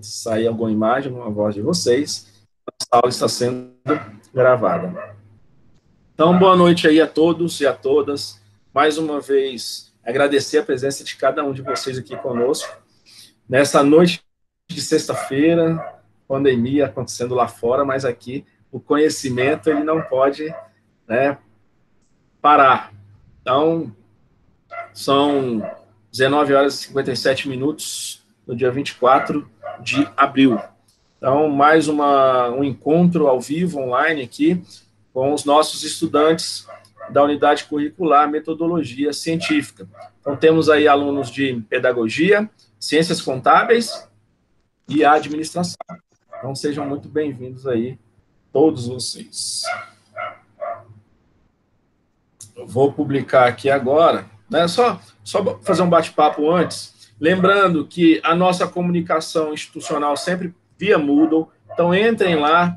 sair alguma imagem, uma voz de vocês. A aula está sendo gravada. Então, boa noite aí a todos e a todas. Mais uma vez, agradecer a presença de cada um de vocês aqui conosco. Nessa noite de sexta-feira, pandemia acontecendo lá fora, mas aqui o conhecimento ele não pode, né, parar. Então, são 19 horas e 57 minutos no dia 24 de abril. Então, mais um encontro ao vivo, online aqui, com os nossos estudantes da unidade curricular Metodologia Científica. Então, temos aí alunos de Pedagogia, Ciências Contábeis e Administração. Então, sejam muito bem-vindos aí, todos vocês. Eu vou publicar aqui agora, né? Só fazer um bate-papo antes, lembrando que a nossa comunicação institucional sempre via Moodle, então entrem lá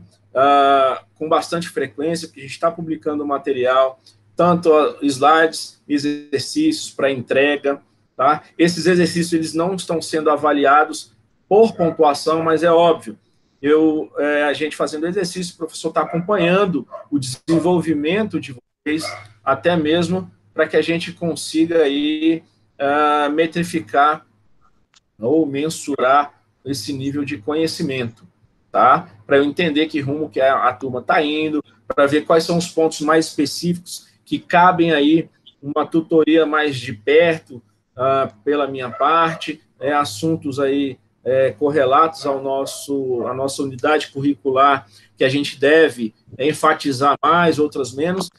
com bastante frequência, porque a gente está publicando material, tanto slides, exercícios para entrega, tá? Esses exercícios eles não estão sendo avaliados por pontuação, mas é óbvio, a gente fazendo exercício, o professor está acompanhando o desenvolvimento de vocês, até mesmo para que a gente consiga aí metrificar ou mensurar esse nível de conhecimento, tá? Para eu entender que rumo que a turma está indo, para ver quais são os pontos mais específicos que cabem aí uma tutoria mais de perto pela minha parte, assuntos aí correlatos à nossa unidade curricular que a gente deve enfatizar mais, outras menos,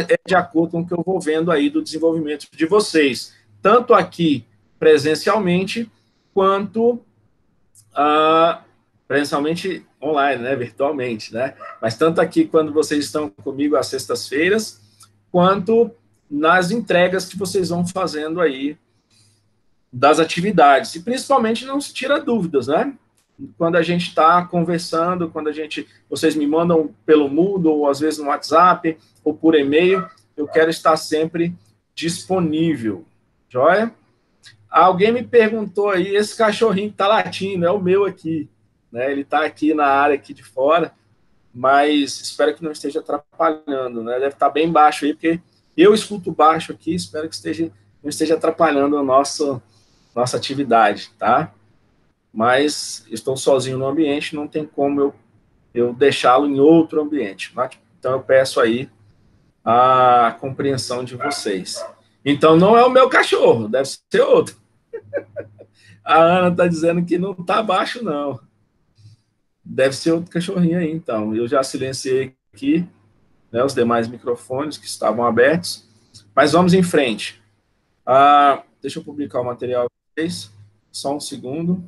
é de acordo com o que eu vou vendo aí do desenvolvimento de vocês, tanto aqui presencialmente, quanto presencialmente online, né, virtualmente, né, mas tanto aqui quando vocês estão comigo às sextas-feiras, quanto nas entregas que vocês vão fazendo aí das atividades, e principalmente não se tira dúvidas, né, quando a gente está conversando, vocês me mandam pelo Moodle, ou às vezes no WhatsApp, ou por e-mail, eu quero estar sempre disponível, joia? Alguém me perguntou aí, esse cachorrinho que está latindo, é o meu aqui, né? Ele está aqui na área aqui de fora, mas espero que não esteja atrapalhando, né? Deve estar bem baixo aí, porque eu escuto baixo aqui, espero que não esteja atrapalhando a nossa atividade, tá? Mas estou sozinho no ambiente, não tem como eu deixá-lo em outro ambiente. Então, eu peço aí a compreensão de vocês. Então, não é o meu cachorro, deve ser outro. A Ana está dizendo que não está baixo, não. Deve ser outro cachorrinho aí, então. Eu já silenciei aqui, né, os demais microfones que estavam abertos. Mas vamos em frente. Deixa eu publicar o material para vocês. Só um segundo.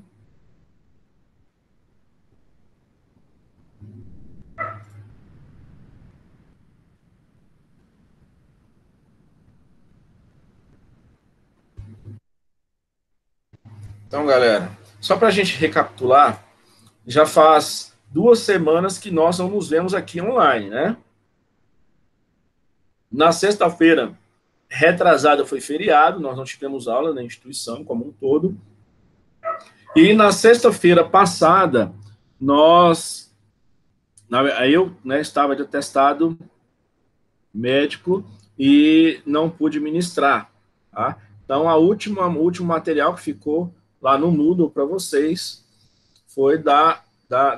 Então, galera, só para a gente recapitular, já faz 2 semanas que nós não nos vemos aqui online, né? Na sexta-feira retrasada foi feriado, nós não tivemos aula na instituição como um todo. E na sexta-feira passada, eu estava de atestado médico e não pude ministrar, tá? Então, o último material que ficou lá no Moodle para vocês foi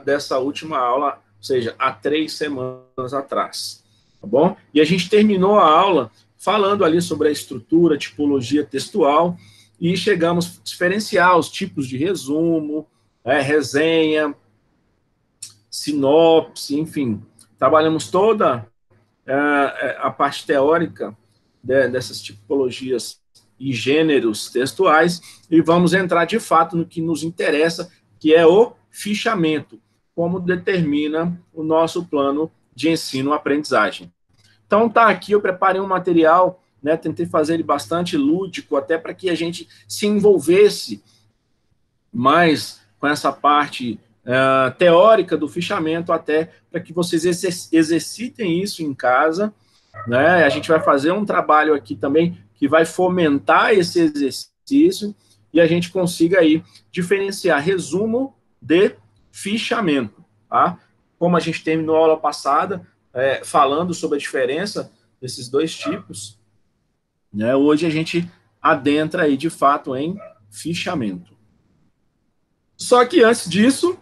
dessa última aula, ou seja, há 3 semanas atrás, tá bom? E a gente terminou a aula falando ali sobre a estrutura, tipologia textual, e chegamos a diferenciar os tipos de resumo, resenha, sinopse, enfim. Trabalhamos toda a parte teórica dessas tipologias e gêneros textuais, e vamos entrar de fato no que nos interessa, que é o fichamento, como determina o nosso plano de ensino-aprendizagem. Então, tá aqui, eu preparei um material, né, tentei fazer ele bastante lúdico, até para que a gente se envolvesse mais com essa parte teórica do fichamento, até para que vocês exercitem isso em casa, né? A gente vai fazer um trabalho aqui também que vai fomentar esse exercício e a gente consiga aí diferenciar resumo de fichamento, tá? Como a gente terminou a aula passada, falando sobre a diferença desses dois tipos, né? Hoje a gente adentra aí, de fato, em fichamento. Só que antes disso,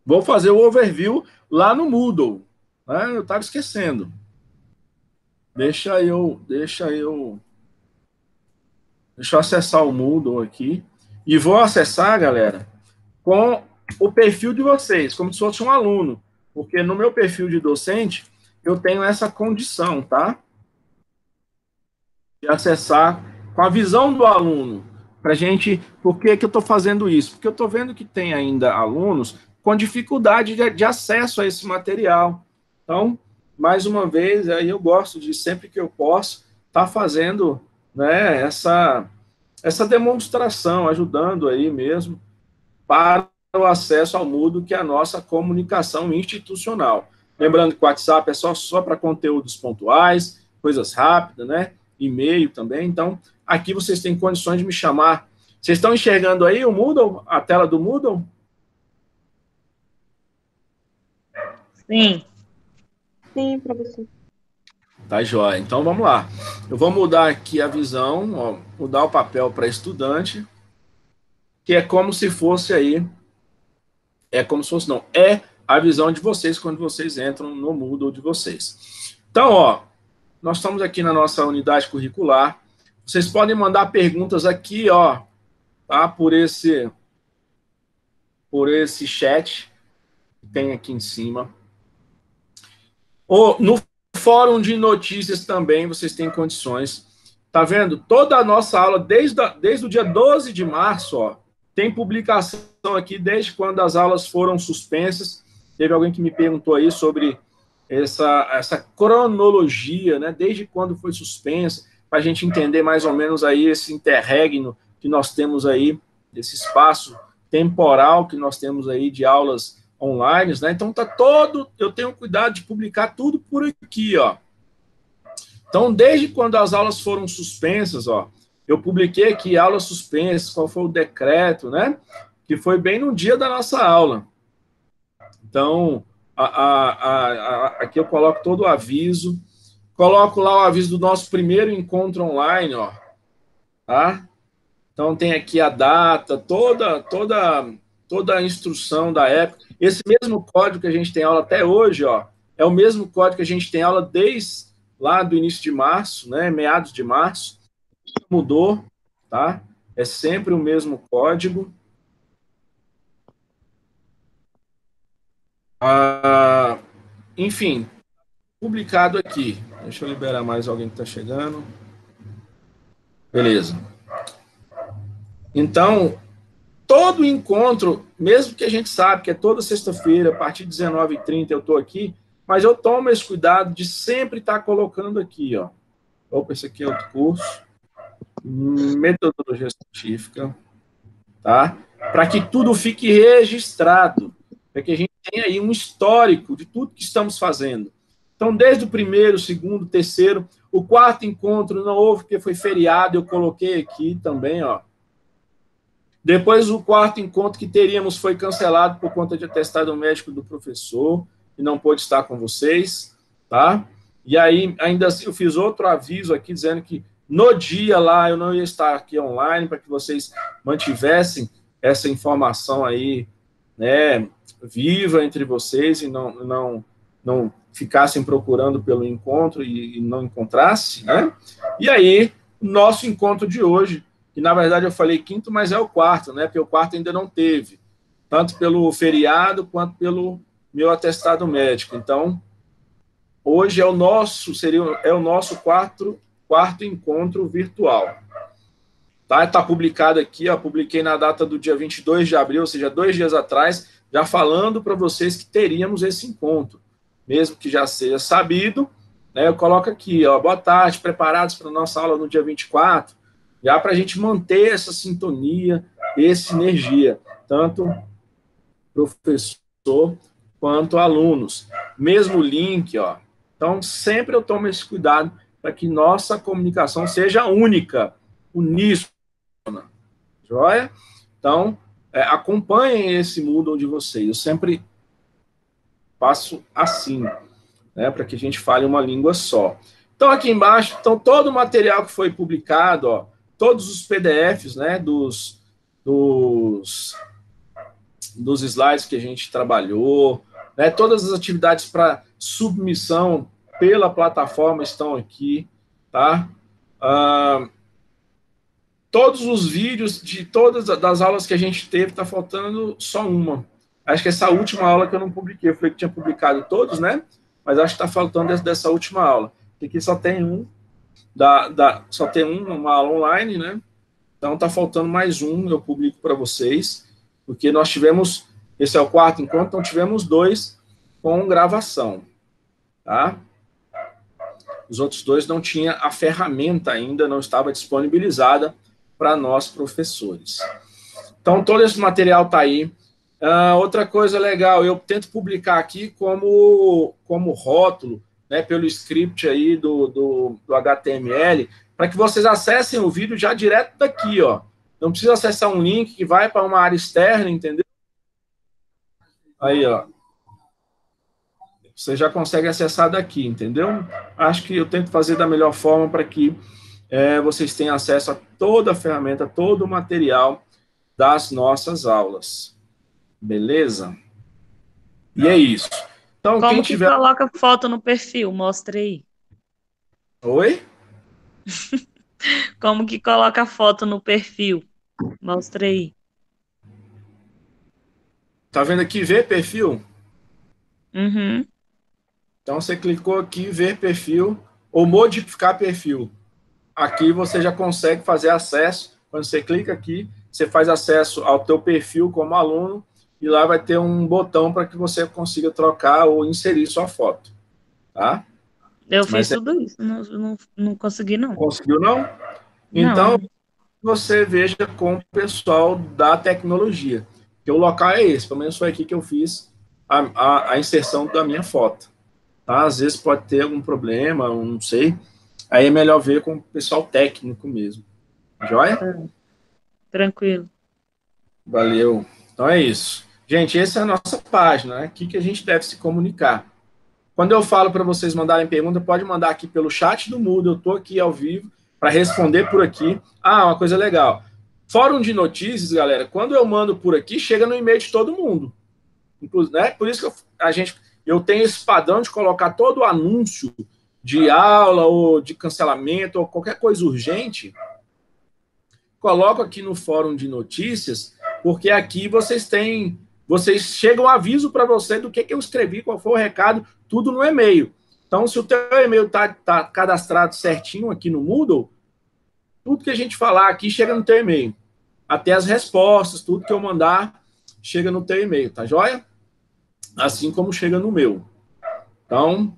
vou fazer o overview lá no Moodle, né? Eu estava esquecendo. Deixa eu acessar o Moodle aqui. E vou acessar, galera, com o perfil de vocês, como se fosse um aluno. Porque no meu perfil de docente, eu tenho essa condição, tá? De acessar com a visão do aluno. Para gente, por que eu estou fazendo isso? Porque eu estou vendo que tem ainda alunos com dificuldade de acesso a esse material. Então, mais uma vez, aí eu gosto de, sempre que eu posso, estar fazendo, né, essa demonstração, ajudando aí mesmo para o acesso ao Moodle, que é a nossa comunicação institucional. Lembrando que o WhatsApp é só para conteúdos pontuais, coisas rápidas, né? E-mail também. Então, aqui vocês têm condições de me chamar. Vocês estão enxergando aí o Moodle, a tela do Moodle? Sim. Sim, professor. Tá, joia. Então, vamos lá. Eu vou mudar aqui a visão, ó, mudar o papel para estudante, que é como se fosse aí, é a visão de vocês quando vocês entram no Moodle de vocês. Então, ó, nós estamos aqui na nossa unidade curricular. Vocês podem mandar perguntas aqui, ó, tá? Por esse chat que tem aqui em cima. Ou no fórum de notícias também vocês têm condições. Tá vendo? Toda a nossa aula, desde o dia 12 de março, ó, tem publicação aqui desde quando as aulas foram suspensas. Teve alguém que me perguntou aí sobre essa cronologia, né? Desde quando foi suspensa, para a gente entender mais ou menos aí esse interregno que nós temos aí, esse espaço temporal que nós temos aí de aulas online, né? Então tá todo, eu tenho cuidado de publicar tudo por aqui, ó. Então, desde quando as aulas foram suspensas, ó, eu publiquei aqui aulas suspensas, qual foi o decreto, né? Que foi bem no dia da nossa aula. Então, aqui eu coloco todo o aviso, coloco lá o aviso do nosso primeiro encontro online, ó, tá? Então tem aqui a data, toda a instrução da época. Esse mesmo código que a gente tem aula até hoje, ó, é o mesmo código que a gente tem aula desde lá do início de março, né, meados de março. Mudou, tá? É sempre o mesmo código. Enfim, publicado aqui. Deixa eu liberar mais alguém que está chegando. Beleza. Então, todo encontro, mesmo que a gente sabe que é toda sexta-feira, a partir de 19h30 eu estou aqui, mas eu tomo esse cuidado de sempre estar colocando aqui, ó. Opa, esse aqui é outro curso. Metodologia científica, tá? Para que tudo fique registrado, para que a gente tenha aí um histórico de tudo que estamos fazendo. Então, desde o primeiro, segundo, terceiro, o quarto encontro não houve porque foi feriado, eu coloquei aqui também, ó. Depois, o quarto encontro que teríamos foi cancelado por conta de atestado médico do professor, e não pôde estar com vocês, tá? E aí, ainda assim, eu fiz outro aviso aqui, dizendo que no dia lá eu não ia estar aqui online, para que vocês mantivessem essa informação aí, né, viva entre vocês e não ficassem procurando pelo encontro e não encontrasse, né? E aí, nosso encontro de hoje, que na verdade eu falei quinto, mas é o quarto, né? Porque o quarto ainda não teve, tanto pelo feriado quanto pelo meu atestado médico. Então, hoje é o nosso quarto encontro virtual. Tá publicado aqui, ó, publiquei na data do dia 22 de abril, ou seja, 2 dias atrás, já falando para vocês que teríamos esse encontro. Mesmo que já seja sabido, né, eu coloco aqui, ó, boa tarde, preparados para a nossa aula no dia 24, já para a gente manter essa sintonia, essa sinergia, tanto professor quanto alunos. Mesmo link, ó. Então, sempre eu tomo esse cuidado para que nossa comunicação seja única, uníssona. Joia? Então, acompanhem esse Moodle de vocês. Eu sempre faço assim, né, para que a gente fale uma língua só. Então, aqui embaixo, então, todo o material que foi publicado, ó, todos os PDFs, né, dos slides que a gente trabalhou, né, todas as atividades para submissão pela plataforma estão aqui, tá? Todos os vídeos de todas as aulas que a gente teve, tá faltando só uma. Acho que essa última aula que eu não publiquei, eu falei que tinha publicado todos, né? Mas acho que está faltando dessa última aula. Aqui só tem só tem uma aula online, né? Então tá faltando mais um, eu publico para vocês, porque nós tivemos, esse é o quarto encontro, então tivemos 2 com gravação, tá? Os outros 2 não tinha a ferramenta ainda, não estava disponibilizada para nós professores. Então todo esse material tá aí. Outra coisa legal, eu tento publicar aqui como rótulo, né, pelo script aí do HTML, para que vocês acessem o vídeo já direto daqui, ó. Não precisa acessar um link que vai para uma área externa, entendeu? Aí, ó. Você já consegue acessar daqui, entendeu? Acho que eu tento fazer da melhor forma para que vocês tenham acesso a toda a ferramenta, todo o material das nossas aulas. Beleza? E é isso. Então, Como quem que tiver... coloca foto no perfil? Mostra aí. Oi? Como que coloca foto no perfil? Mostra aí. Tá vendo aqui ver perfil? Uhum. Então você clicou aqui ver perfil ou modificar perfil. Aqui você já consegue fazer acesso. Quando você clica aqui, você faz acesso ao teu perfil como aluno e lá vai ter um botão para que você consiga trocar ou inserir sua foto, tá? Eu fiz Mas você tudo isso. Não consegui, não. conseguiu não? Então Não. você veja com o pessoal da tecnologia, que o local é esse. Pelo menos foi aqui que eu fiz a inserção da minha foto. Tá? Às vezes pode ter algum problema, não sei. Aí é melhor ver com o pessoal técnico mesmo. Joia? Tá. Tranquilo. Valeu. Então é isso. Gente, essa é a nossa página, né? Aqui que a gente deve se comunicar. Quando eu falo para vocês mandarem pergunta, pode mandar aqui pelo chat do Moodle. Eu estou aqui ao vivo para responder por aqui. Uma coisa legal. Fórum de notícias, galera, quando eu mando por aqui, chega no e-mail de todo mundo. Inclusive, né? Por isso que eu tenho esse padrão de colocar todo o anúncio de aula ou de cancelamento ou qualquer coisa urgente, coloco aqui no fórum de notícias, porque aqui vocês chega um aviso para você do que eu escrevi, qual foi o recado, tudo no e-mail. Então, se o teu e-mail tá cadastrado certinho aqui no Moodle, tudo que a gente falar aqui chega no teu e-mail. Até as respostas, tudo que eu mandar, chega no teu e-mail, tá joia? Assim como chega no meu. Então,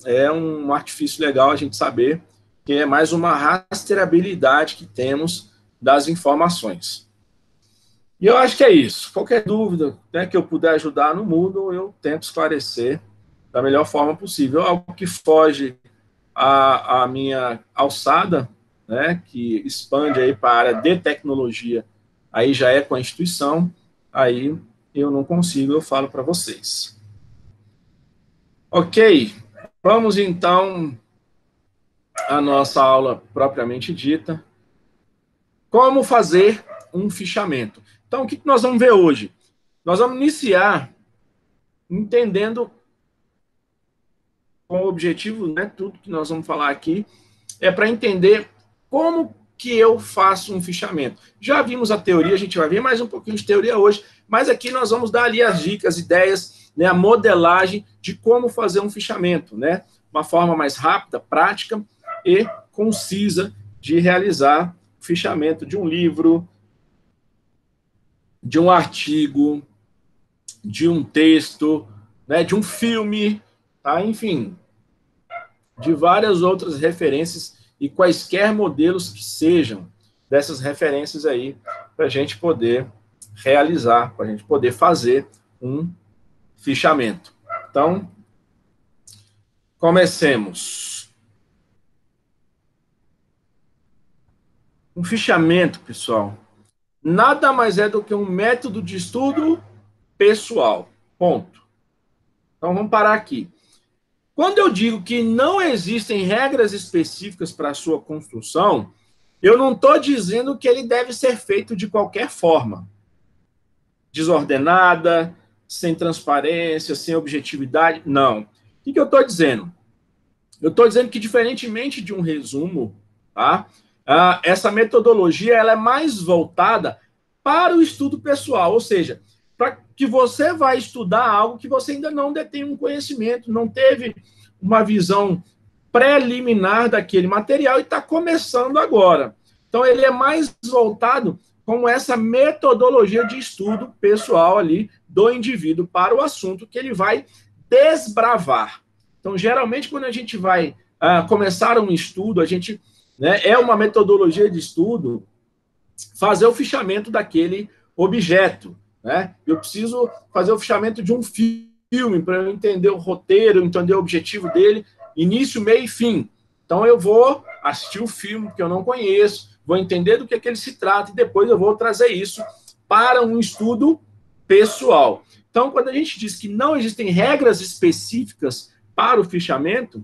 é um artifício legal a gente saber que é mais uma rastreabilidade que temos das informações. E eu acho que é isso. Qualquer dúvida, né, que eu puder ajudar no Moodle, eu tento esclarecer da melhor forma possível. Algo que foge à minha alçada, né, que expande aí para a área de tecnologia, aí já é com a instituição, aí eu não consigo, eu falo para vocês. Ok, vamos então à nossa aula propriamente dita. Como fazer um fichamento? Então, o que nós vamos ver hoje? Nós vamos iniciar entendendo com o objetivo, né, tudo que nós vamos falar aqui, é para entender como que eu faço um fichamento. Já vimos a teoria, a gente vai ver mais um pouquinho de teoria hoje, mas aqui nós vamos dar ali as dicas, ideias, né, a modelagem de como fazer um fichamento, né? Uma forma mais rápida, prática e concisa de realizar o fichamento de um livro, de um artigo, de um texto, né, de um filme, tá? Enfim, de várias outras referências e quaisquer modelos que sejam dessas referências aí, para a gente poder realizar, para a gente poder fazer um fichamento. Então, comecemos. Um fichamento, pessoal, nada mais é do que um método de estudo pessoal. Ponto. Então, vamos parar aqui. Quando eu digo que não existem regras específicas para a sua construção, eu não estou dizendo que ele deve ser feito de qualquer forma. Desordenada, sem transparência, sem objetividade. Não. O que eu estou dizendo? Eu estou dizendo que, diferentemente de um resumo, tá? Essa metodologia ela é mais voltada para o estudo pessoal, ou seja, para que você vai estudar algo que você ainda não detém um conhecimento, não teve uma visão preliminar daquele material e está começando agora. Então, ele é mais voltado com essa metodologia de estudo pessoal ali do indivíduo para o assunto que ele vai desbravar. Então, geralmente, quando a gente vai começar um estudo, a gente é uma metodologia de estudo fazer o fichamento daquele objeto. Né? Eu preciso fazer o fichamento de um filme para eu entender o roteiro, entender o objetivo dele, início, meio e fim. Então, eu vou assistir o filme que eu não conheço, vou entender do que ele se trata e depois eu vou trazer isso para um estudo pessoal. Então, quando a gente diz que não existem regras específicas para o fichamento,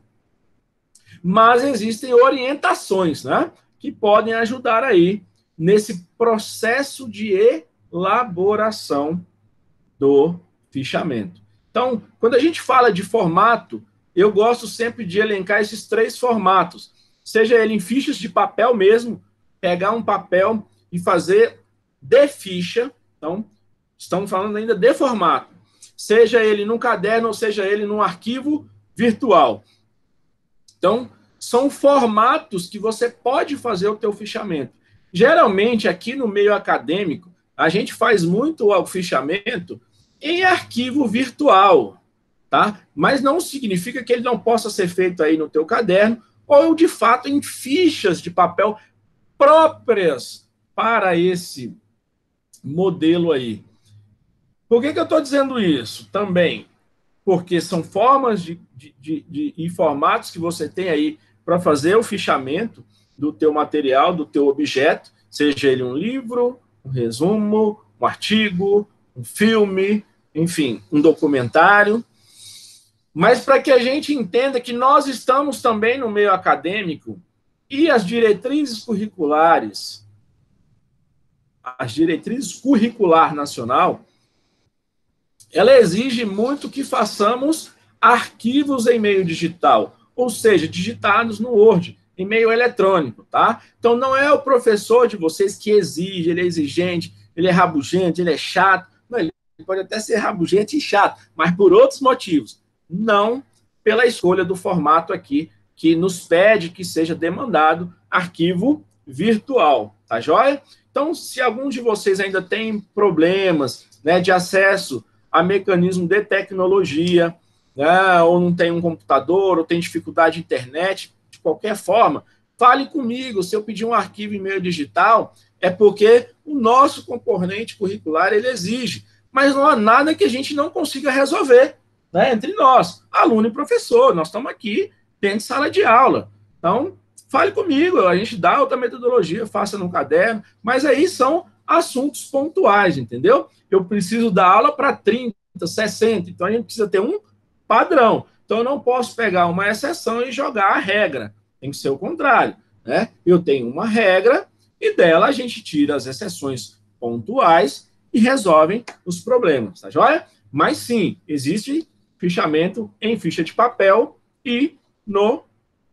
mas existem orientações, né, que podem ajudar aí nesse processo de elaboração do fichamento. Então, quando a gente fala de formato, eu gosto sempre de elencar esses 3 formatos, seja ele em fichas de papel mesmo, pegar um papel e fazer de ficha, então, estamos falando ainda de formato, seja ele num caderno ou seja ele num arquivo virtual. Então, são formatos que você pode fazer o teu fichamento. Geralmente, aqui no meio acadêmico, a gente faz muito o fichamento em arquivo virtual, tá? Mas não significa que ele não possa ser feito aí no teu caderno ou, de fato, em fichas de papel próprias para esse modelo aí. Por que eu estou dizendo isso? Também porque são formas e formatos que você tem aí para fazer o fichamento do teu material, do teu objeto, seja ele um livro, um resumo, um artigo, um filme, enfim, um documentário. Mas para que a gente entenda que nós estamos também no meio acadêmico e as diretrizes curriculares, nacional, ela exige muito que façamos arquivos em meio digital, ou seja, digitados no Word, em meio eletrônico, tá? Então, não é o professor de vocês que exige, ele é exigente, ele é rabugento, ele é chato. Não, ele pode até ser rabugento e chato, mas por outros motivos. Não pela escolha do formato aqui, que nos pede que seja demandado arquivo virtual, tá joia? Então, se algum de vocês ainda tem problemas, né, de acesso a mecanismo de tecnologia, né, ou não tem um computador, ou tem dificuldade de internet, de qualquer forma, fale comigo. Se eu pedir um arquivo em meio digital, é porque o nosso componente curricular ele exige, mas não há nada que a gente não consiga resolver, né, entre nós, aluno e professor. Nós estamos aqui dentro de sala de aula. Então, fale comigo, a gente dá outra metodologia, faça no caderno, mas aí são assuntos pontuais, entendeu? Eu preciso dar aula para 30, 60, então a gente precisa ter um padrão. Então eu não posso pegar uma exceção e jogar a regra, tem que ser o contrário, né? Eu tenho uma regra e dela a gente tira as exceções pontuais e resolvem os problemas, tá joia? Mas sim, existe fichamento em ficha de papel e no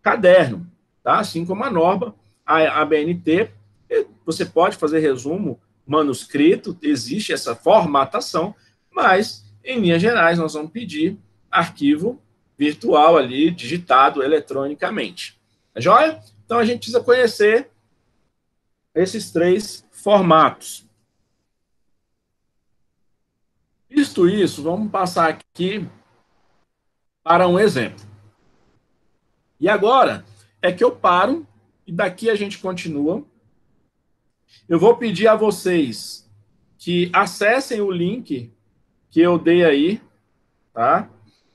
caderno, tá? Assim como a norma, a BNT, você pode fazer resumo manuscrito, existe essa formatação, mas, em linhas gerais, nós vamos pedir arquivo virtual ali, digitado eletronicamente. Tá joia? Então, a gente precisa conhecer esses 3 formatos. Visto isso, vamos passar aqui para um exemplo. E agora é que eu paro e daqui a gente continua. Eu vou pedir a vocês que acessem o link que eu dei aí, tá?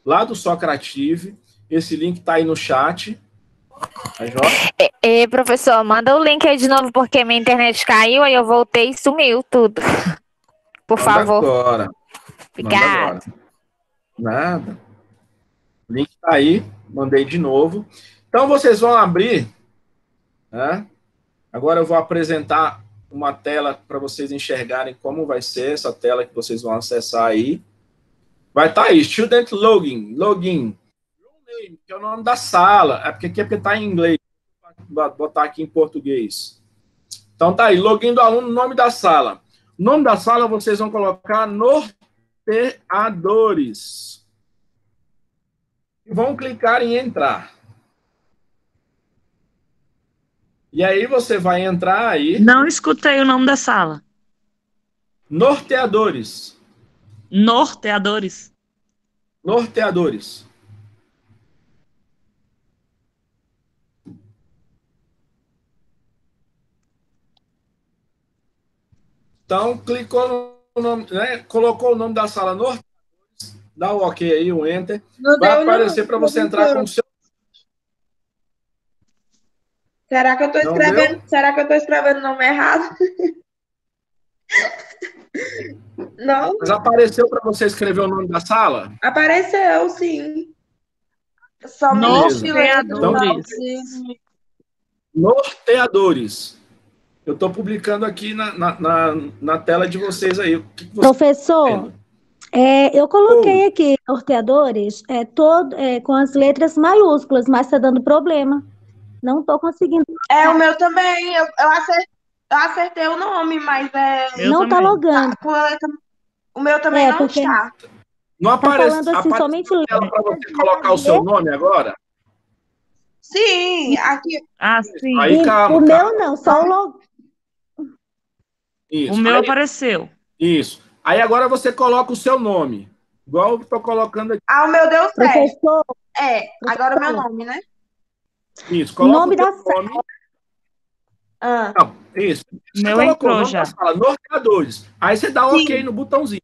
Lá do Socrative. Esse link está aí no chat. Tá joia? Professor, manda o link aí de novo, porque minha internet caiu, aí eu voltei e sumiu tudo. Por Manda favor. agora. Manda Obrigada. agora. Nada. O link tá aí. Mandei de novo. Então, vocês vão abrir, né? Agora eu vou apresentar uma tela para vocês enxergarem como vai ser essa tela que vocês vão acessar aí. Vai estar aí, Student Login, que é o nome da sala. É porque está em inglês. Vou botar aqui em português. Então tá aí, login do aluno, nome da sala. O nome da sala vocês vão colocar norteadores. E vão clicar em entrar. E aí você vai entrar aí. Não escutei o nome da sala. Norteadores. Norteadores. Norteadores. Então, clicou no nome, né? Colocou o nome da sala Norteadores. Dá o ok aí, o enter. Vai aparecer para você entrar com o seu. Será que eu estou Não escrevendo? deu? Será que eu estou escrevendo o nome errado? Não, Mas apareceu para você escrever o nome da sala? apareceu, sim. Somente Beleza. letras Então, Norteadores. norteadores. Eu estou publicando aqui na tela de vocês aí. O que você Professor, eu coloquei aqui norteadores com as letras maiúsculas, mas está dando problema. Não estou conseguindo. o meu também. Eu acertei o nome, mas Não está logando. O meu também não porque está. Não Tá aparece, falando assim, somente para você colocar o seu nome agora? Sim, aqui. Ah, sim. Aí, calma. O meu não, só o logo. Isso. O meu Aí, apareceu. isso. Aí agora você coloca o seu nome. Igual eu estou colocando aqui. Ah, o meu deu certo. Professor, Agora o meu nome, né? Isso. Coloca nome o seu da nome. Ah, Não, isso. Você Meu colocou entrou o nome já. da sala, norteadores. Aí você dá Sim. OK no botãozinho.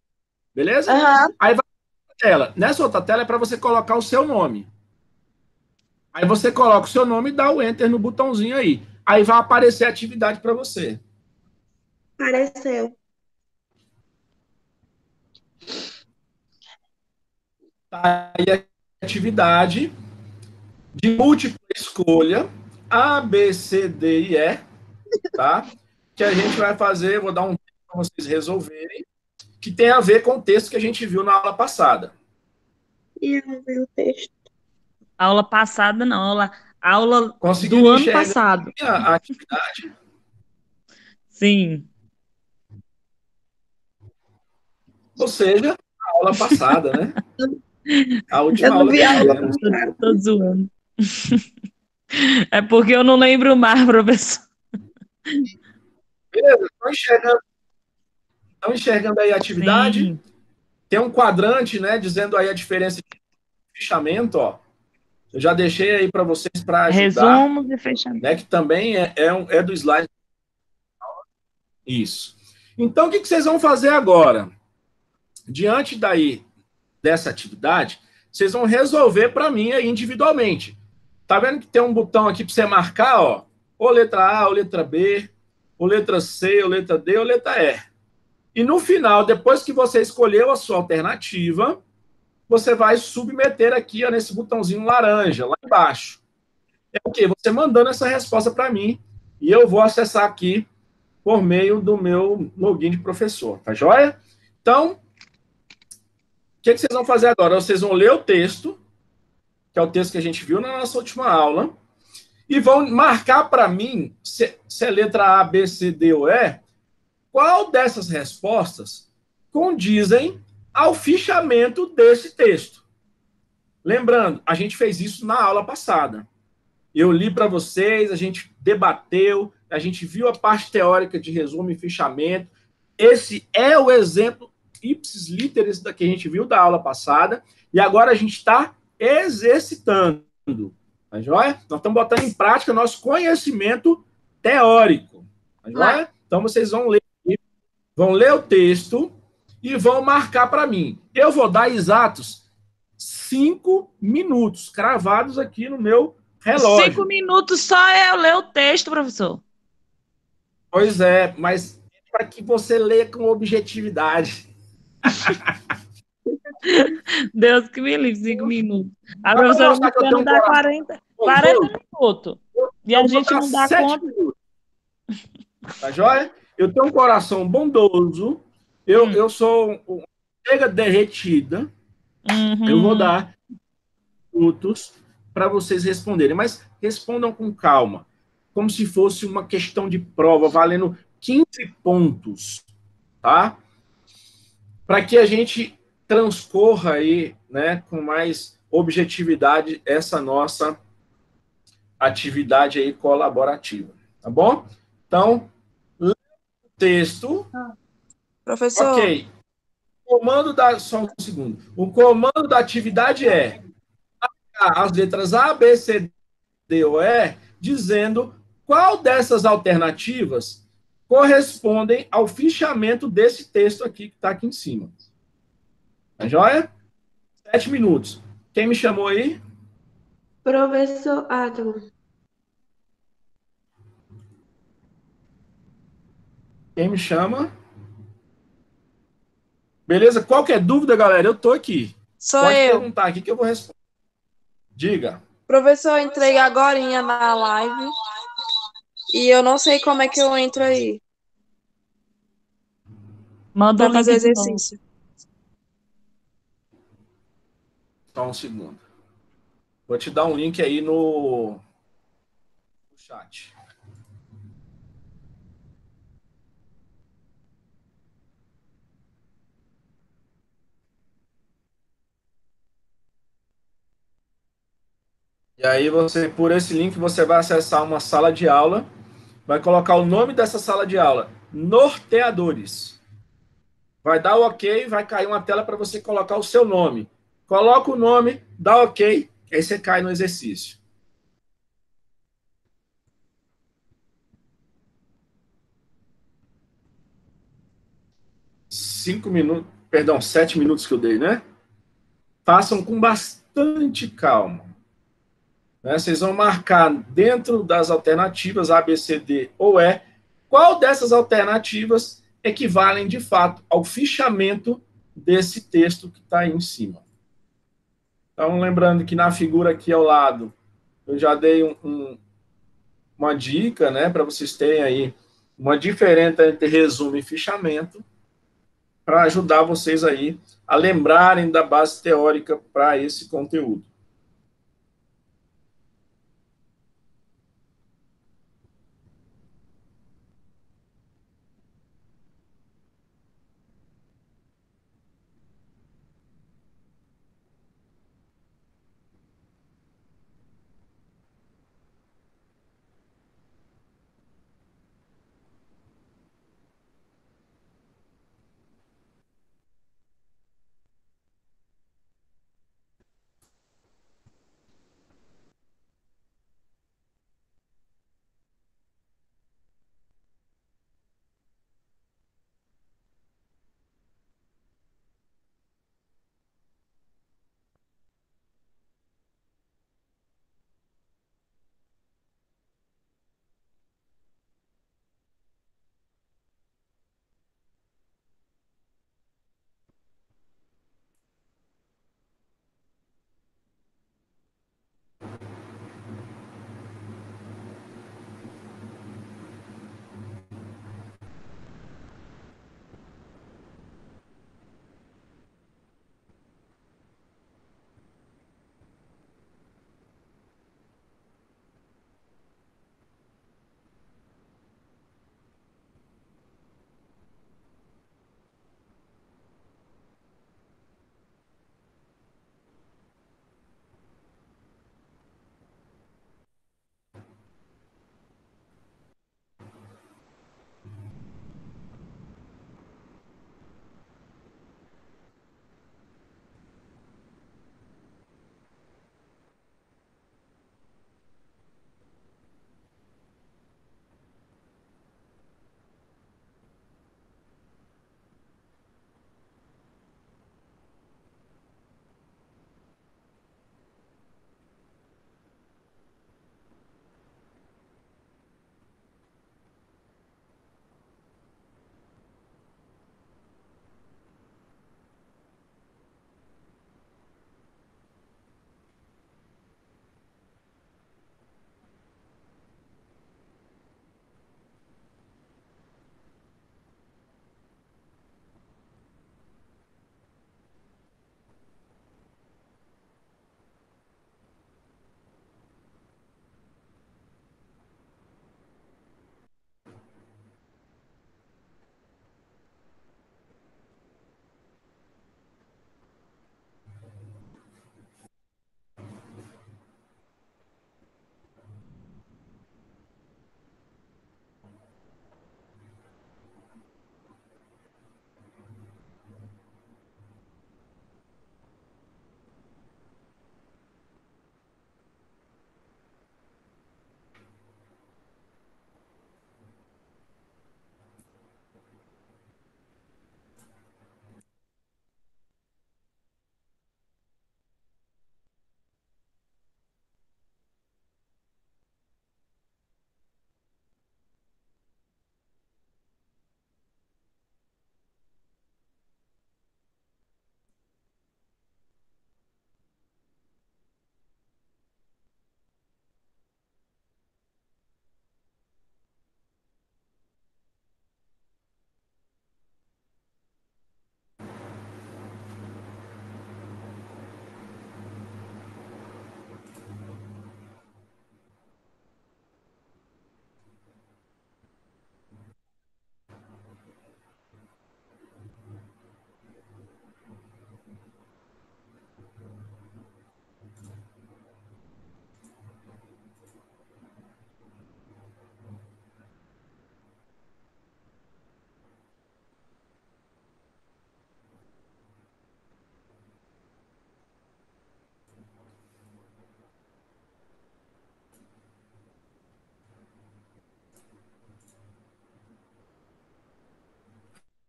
Beleza? aham. Aí vai para tela. Nessa outra tela é para você colocar o seu nome. Aí você coloca o seu nome e dá o Enter no botãozinho aí. Aí vai aparecer a atividade para você. Apareceu. Tá aí a atividade de múltipla escolha, A, B, C, D e E, tá? Que a gente vai fazer, vou dar um tempo para vocês resolverem, que tem a ver com o texto que a gente viu na aula passada. E eu não vi o texto. Aula passada, não. Aula Conseguiram do ano enxergar passado. a atividade? Sim. Ou seja, a aula passada, né? A última Eu não aula vi que a aula fizemos. passada. Tô zoando. É porque eu não lembro mais, professor. Beleza, estão enxergando aí a atividade? Sim. Tem um quadrante, né, dizendo aí a diferença de fichamento, ó. Eu já deixei aí para vocês para ajudar, Resumos e fechamento. né, que também é do slide. Isso. Então, o que vocês vão fazer agora? Diante daí dessa atividade, vocês vão resolver para mim aí individualmente. Tá vendo que tem um botão aqui para você marcar, ó, ou letra A, ou letra B, ou letra C, ou letra D, ou letra E. E no final, depois que você escolheu a sua alternativa, você vai submeter aqui, ó, nesse botãozinho laranja, lá embaixo. É o quê? Você mandando essa resposta para mim, e eu vou acessar aqui por meio do meu login de professor, tá joia? Então, o que vocês vão fazer agora? Vocês vão ler o texto, que é o texto que a gente viu na nossa última aula, e vão marcar para mim, se é letra A, B, C, D ou E, qual dessas respostas condizem ao fichamento desse texto. Lembrando, a gente fez isso na aula passada. Eu li para vocês, a gente debateu, a gente viu a parte teórica de resumo e fichamento. Esse é o exemplo ipsis literis da que a gente viu da aula passada, e agora a gente está exercitando. Tá joia? Nós estamos botando em prática nosso conhecimento teórico. Tá joia? Então vocês vão ler o texto e vão marcar para mim. Eu vou dar exatos 5 minutos cravados aqui no meu relógio. 5 minutos só eu ler o texto, professor. Pois é, mas para que você leia com objetividade. Deus que me livre, 5 minutos. A Só para professora mostrar que eu tenho Luciana um dá coração 40 bondoso, minutos. E eu a vou gente dar não dá 7 conta. minutos. Tá joia? Eu tenho um coração bondoso. Eu sou chega derretida. Eu vou Uhum. dar minutos para vocês responderem, mas respondam com calma, como se fosse uma questão de prova, valendo 15 pontos, tá? Para que a gente transcorra aí, né, com mais objetividade essa nossa atividade aí colaborativa, tá bom? Então, texto, Professor, ok. Só um segundo. O comando da atividade é as letras A, B, C, D ou E, dizendo qual dessas alternativas correspondem ao fichamento desse texto aqui que está aqui em cima. Tá joia? 7 minutos. Quem me chamou aí? professor, tá bom. Quem me chama? Beleza? Qualquer dúvida, galera, eu tô aqui. Sou Pode eu. perguntar aqui que eu vou responder. Diga. Professor, eu entrei agorinha na live e eu não sei como é que eu entro aí Manda o para fazer link de novo. exercício. Só um segundo. Vou te dar um link aí no chat. E aí você, por esse link, você vai acessar uma sala de aula, vai colocar o nome dessa sala de aula, norteadores. Vai dar o ok, vai cair uma tela para você colocar o seu nome. Coloca o nome, dá ok, aí você cai no exercício. 5 minutos, perdão, 7 minutos que eu dei, né? Façam com bastante calma. Né? Vocês vão marcar dentro das alternativas A, B, C, D ou E, qual dessas alternativas equivalem de fato ao fichamento desse texto que está aí em cima. Então, lembrando que na figura aqui ao lado, eu já dei uma dica, né, para vocês terem aí uma diferença entre resumo e fichamento, para ajudar vocês aí a lembrarem da base teórica para esse conteúdo.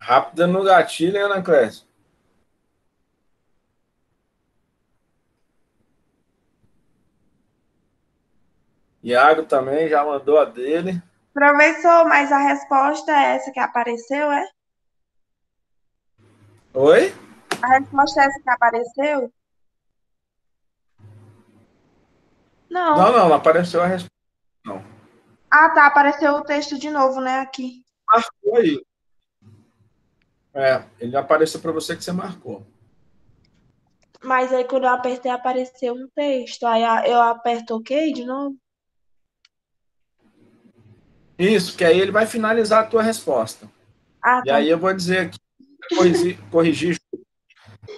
Rápida no gatilho, hein, Ana Clésia? Iago também já mandou a dele. Professor, mas a resposta é essa que apareceu, é? Oi? A resposta é essa que apareceu? Não, Não. não apareceu a resposta, não. Ah, tá, apareceu o texto de novo, né, aqui. Marcou aí. Ele apareceu para você que você marcou. Mas aí quando eu apertei, apareceu um texto. Aí eu aperto OK de novo? Isso, que aí ele vai finalizar a tua resposta. Ah, E tá. aí eu vou dizer aqui, corrigir.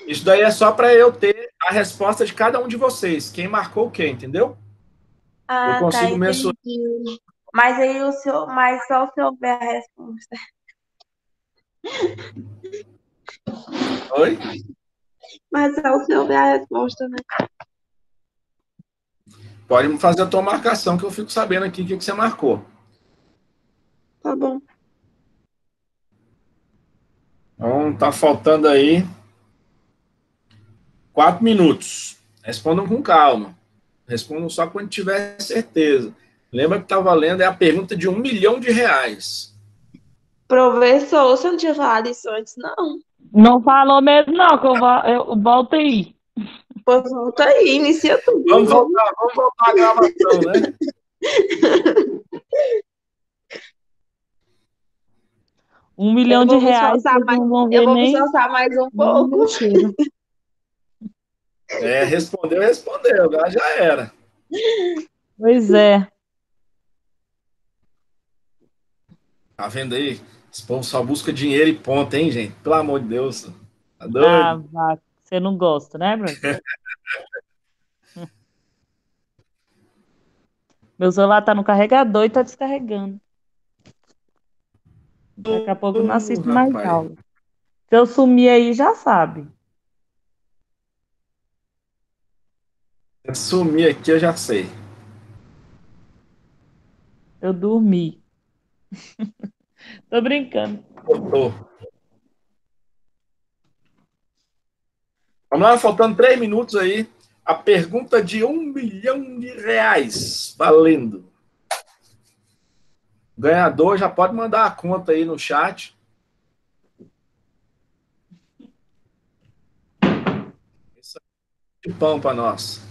Isso daí é só para eu ter a resposta de cada um de vocês. Quem marcou o quê, entendeu? Eu Ah, tá, consigo mensurar. entendi. Mas aí mas só o senhor vê a resposta. Oi? Mas só o senhor vê a resposta, né? Pode fazer a tua marcação, que eu fico sabendo aqui o que você marcou. Tá bom. Então, tá faltando aí 4 minutos. Respondam com calma. Respondam só quando tiver certeza. Lembra que está valendo, é a pergunta de R$ 1 milhão. Professor, você não tinha falado isso antes, não? Não falou mesmo, não, que eu volto aí. Pois volta aí, inicia tudo de novo. Vamos voltar à gravação, né? Um Eu milhão de vou me reais, esforçar vocês mais, não vão eu ver vou me nem, esforçar mais um nem pouco. meu cheiro. Respondeu, agora já era. Pois é. Tá vendo aí? Esse povo só busca dinheiro e ponta, hein, gente? Pelo amor de Deus. Tá Ah, doido? vá, você não gosta, né, professor? Meu celular tá no carregador e tá descarregando. Daqui a pouco eu não assisto mais Rapaz. aula. Se eu sumir aí, já sabe. Sumir aqui, eu já sei. Eu dormi. Tô brincando. Voltou. Vamos lá, faltando 3 minutos aí. A pergunta de R$ 1 milhão. Valendo. O ganhador já pode mandar a conta aí no chat. Isso é de pão para nós.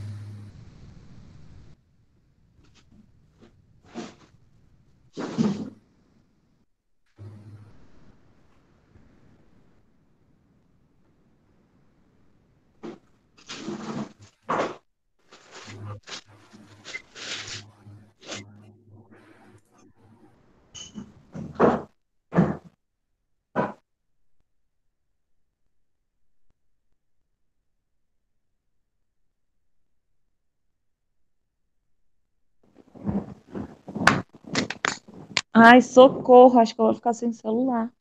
Ai, socorro, acho que eu vou ficar sem celular.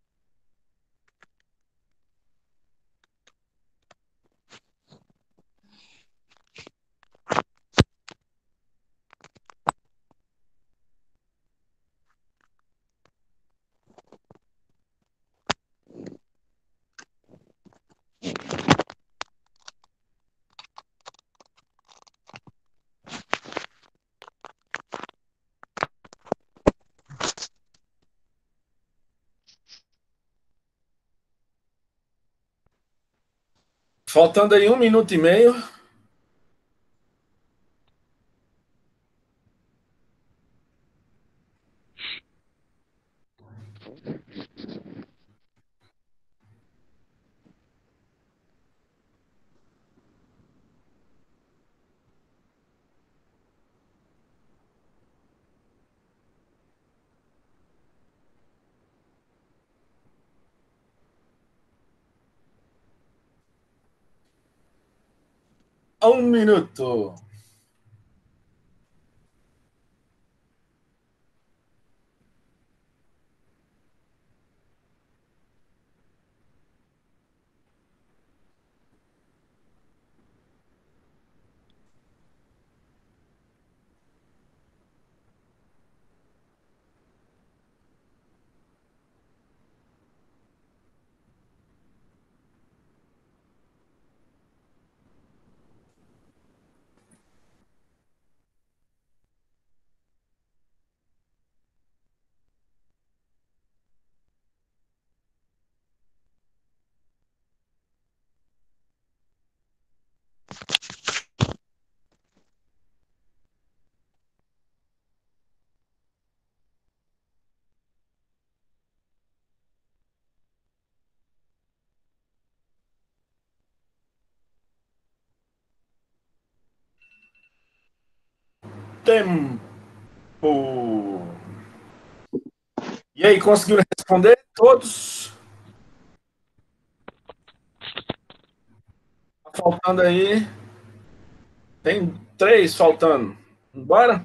Faltando aí 1 minuto e meio. A 1 minuto. Tempo. E aí, conseguiu responder todos? Tá faltando aí. Tem 3 faltando. Bora?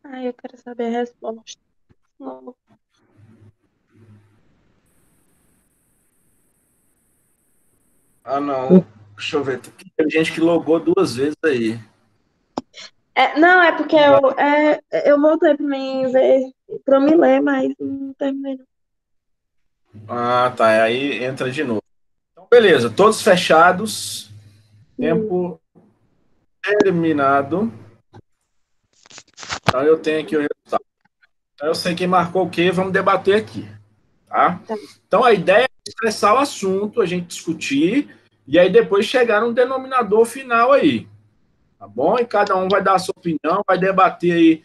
Ai, eu quero saber a resposta. Não. Ah, não. Deixa eu ver. Tem gente que logou 2 vezes aí. Não, é porque eu voltei pra mim ver, pra eu me ler, mas não terminei. Ah, tá. Aí entra de novo. Então, beleza. Todos fechados. Tempo terminado. Então, eu tenho aqui o resultado. Então, eu sei quem marcou o quê. Vamos debater aqui. Tá? Tá. Então, a ideia é expressar o assunto, a gente discutir, e aí depois chegar num denominador final aí. Tá bom? E cada um vai dar a sua opinião, vai debater aí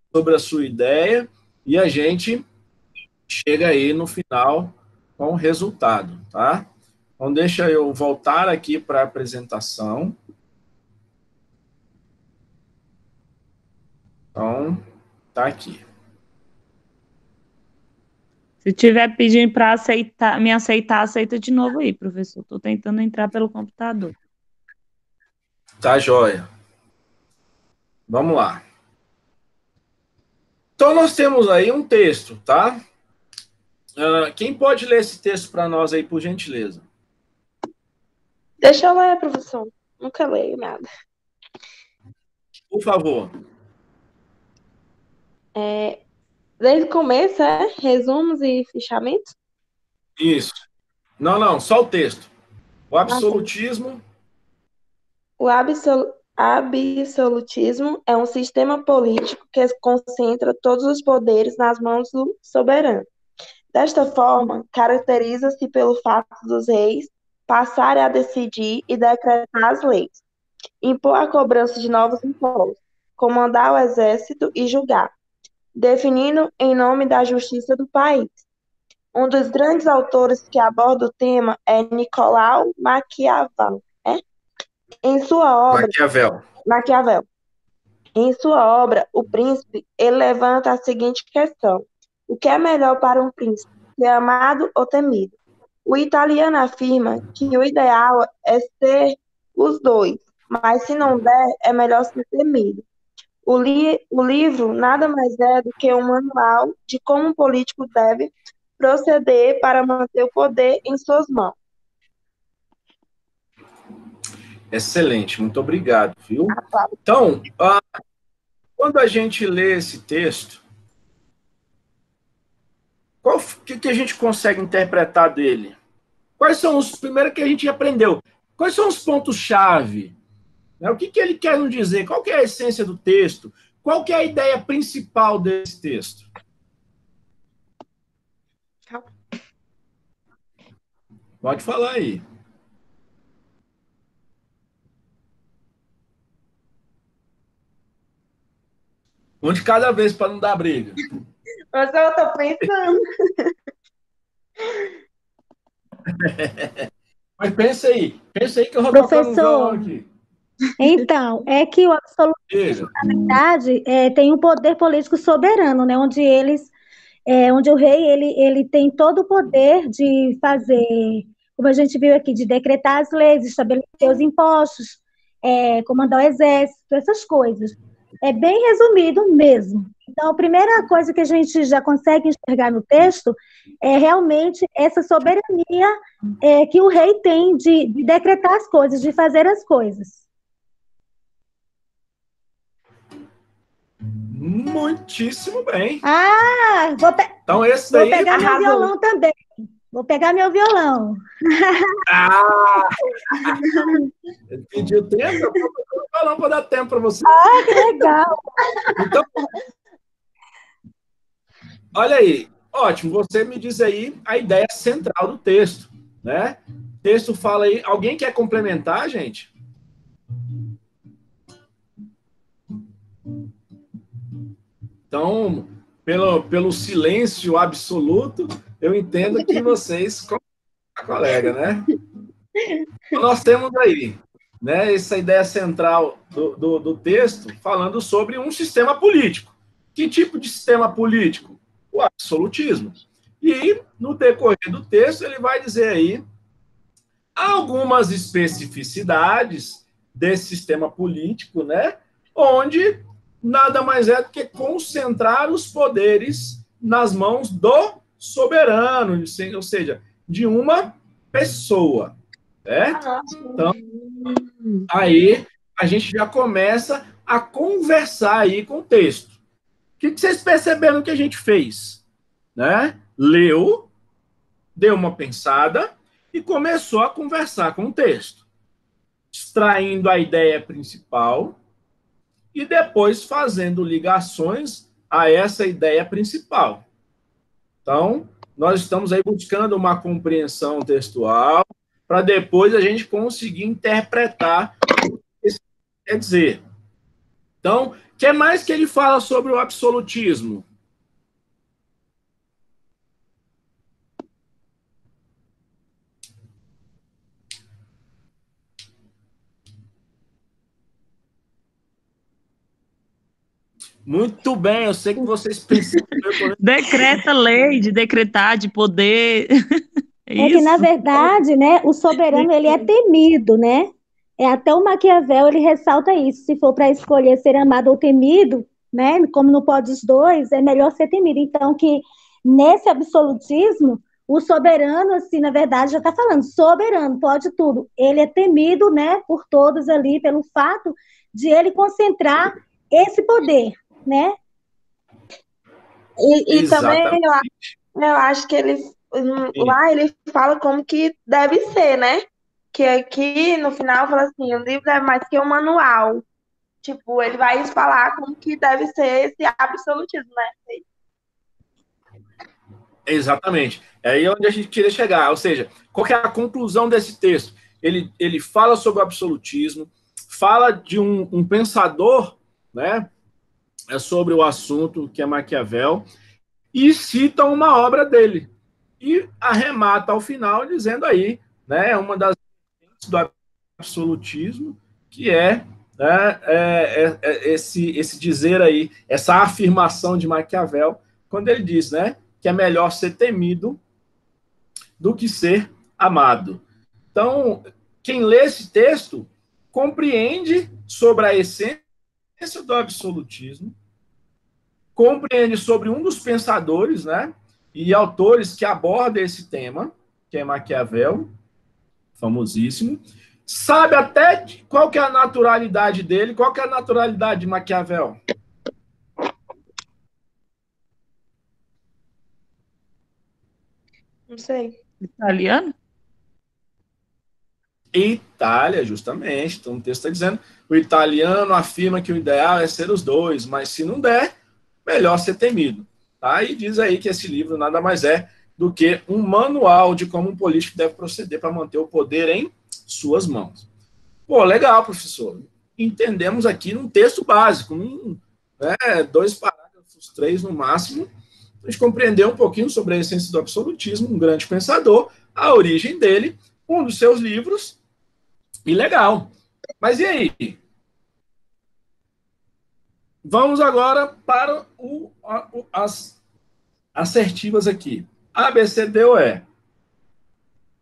sobre a sua ideia, e a gente chega aí no final com o resultado, tá? Então, deixa eu voltar aqui para a apresentação. Então, tá aqui. Se tiver pedindo para aceitar, me aceitar, aceita de novo aí, professor. Estou tentando entrar pelo computador. Tá, joia. Vamos lá. Então, nós temos aí um texto, tá? Quem pode ler esse texto para nós aí, por gentileza? Deixa eu ler, professor. Nunca leio nada. Por favor. Desde o começo, resumos e fichamentos? Isso. Não, só o texto. O absolutismo. O absolutismo é um sistema político que concentra todos os poderes nas mãos do soberano. Desta forma, caracteriza-se pelo fato dos reis passarem a decidir e decretar as leis, impor a cobrança de novos impostos, comandar o exército e julgar, definindo em nome da justiça do país. Um dos grandes autores que aborda o tema é Nicolau Maquiavel. Em sua obra, Maquiavel. Em sua obra, O Príncipe, ele levanta a seguinte questão: o que é melhor para um príncipe, ser amado ou temido? O italiano afirma que o ideal é ser os dois, mas se não der, é melhor ser temido. O livro nada mais é do que um manual de como um político deve proceder para manter o poder em suas mãos. Excelente, muito obrigado, viu? Então, quando a gente lê esse texto, o que a gente consegue interpretar dele? Quais são os primeiros que a gente aprendeu? Quais são os pontos-chave? O que ele quer nos dizer? Qual que é a essência do texto? Qual que é a ideia principal desse texto? Pode falar aí. Um de cada vez para não dar briga. Mas eu estou pensando. Mas pensa aí que eu vou tocar no violão aqui. Então, é que o absolutismo, na verdade, tem um poder político soberano, né? Onde o rei ele tem todo o poder de fazer, como a gente viu aqui, de decretar as leis, estabelecer os impostos, comandar o exército, essas coisas. É bem resumido mesmo. Então, a primeira coisa que a gente já consegue enxergar no texto é realmente essa soberania que o rei tem de decretar as coisas, de fazer as coisas. Muitíssimo bem. Então, esse vou pegar meu violão também. Vou pegar meu violão. Pediu tempo? Eu vou falar para dar tempo para você. Que legal. Então, olha aí. Ótimo. Você me diz aí a ideia central do texto. né? O texto fala aí, alguém quer complementar, gente? Então, pelo silêncio absoluto, eu entendo que vocês, a colega, né? Nós temos aí, né, essa ideia central do texto falando sobre um sistema político. Que tipo de sistema político? O absolutismo. E, no decorrer do texto, ele vai dizer aí algumas especificidades desse sistema político, né, onde nada mais é do que concentrar os poderes nas mãos do soberano, ou seja, de uma pessoa, certo? Então, aí a gente já começa a conversar aí com o texto. O que vocês perceberam que a gente fez? Né? Leu, deu uma pensada e começou a conversar com o texto, extraindo a ideia principal e depois fazendo ligações a essa ideia principal. Então, nós estamos aí buscando uma compreensão textual para depois a gente conseguir interpretar o que isso quer dizer. Então, o que mais que ele fala sobre o absolutismo? Muito bem, eu sei que vocês pensam. Decreta lei, de decretar, de poder. É que, na verdade, né, o soberano, ele é temido, né? Até o Maquiavel, ele ressalta isso. Se for para escolher ser amado ou temido, né, como não pode os dois, é melhor ser temido. Então, que nesse absolutismo, o soberano, assim, na verdade, já está falando, soberano, pode tudo. Ele é temido, né, por todos ali, pelo fato de ele concentrar esse poder, né? E também eu acho que lá ele fala como que deve ser, né? Que aqui no final fala assim, o livro é mais que um manual. Tipo, ele vai falar como que deve ser esse absolutismo, né? Exatamente. É aí onde a gente queria chegar. Ou seja, qual que é a conclusão desse texto? Ele fala sobre o absolutismo, fala de um pensador, né, sobre o assunto, que é Maquiavel, e cita uma obra dele. E arremata ao final dizendo aí, né, uma das do absolutismo, que esse dizer aí, essa afirmação de Maquiavel, quando ele diz, né, que é melhor ser temido do que ser amado. Então, quem lê esse texto compreende sobre a essência do absolutismo, compreende sobre um dos pensadores, né, e autores que aborda esse tema, que é Maquiavel, famosíssimo, sabe até qual que é a naturalidade dele, qual que é a naturalidade de Maquiavel? Não sei. Italiano? Itália, justamente. Então o texto está dizendo, o italiano afirma que o ideal é ser os dois, mas se não der, melhor ser temido. Tá? E diz aí que esse livro nada mais é do que um manual de como um político deve proceder para manter o poder em suas mãos. Pô, legal, professor. Entendemos aqui num texto básico, 2 parágrafos, 3 no máximo, a gente compreendeu um pouquinho sobre a essência do absolutismo, um grande pensador, a origem dele, um dos seus livros, e legal. Mas e aí? Vamos agora para as assertivas aqui. A, B, C, D ou E.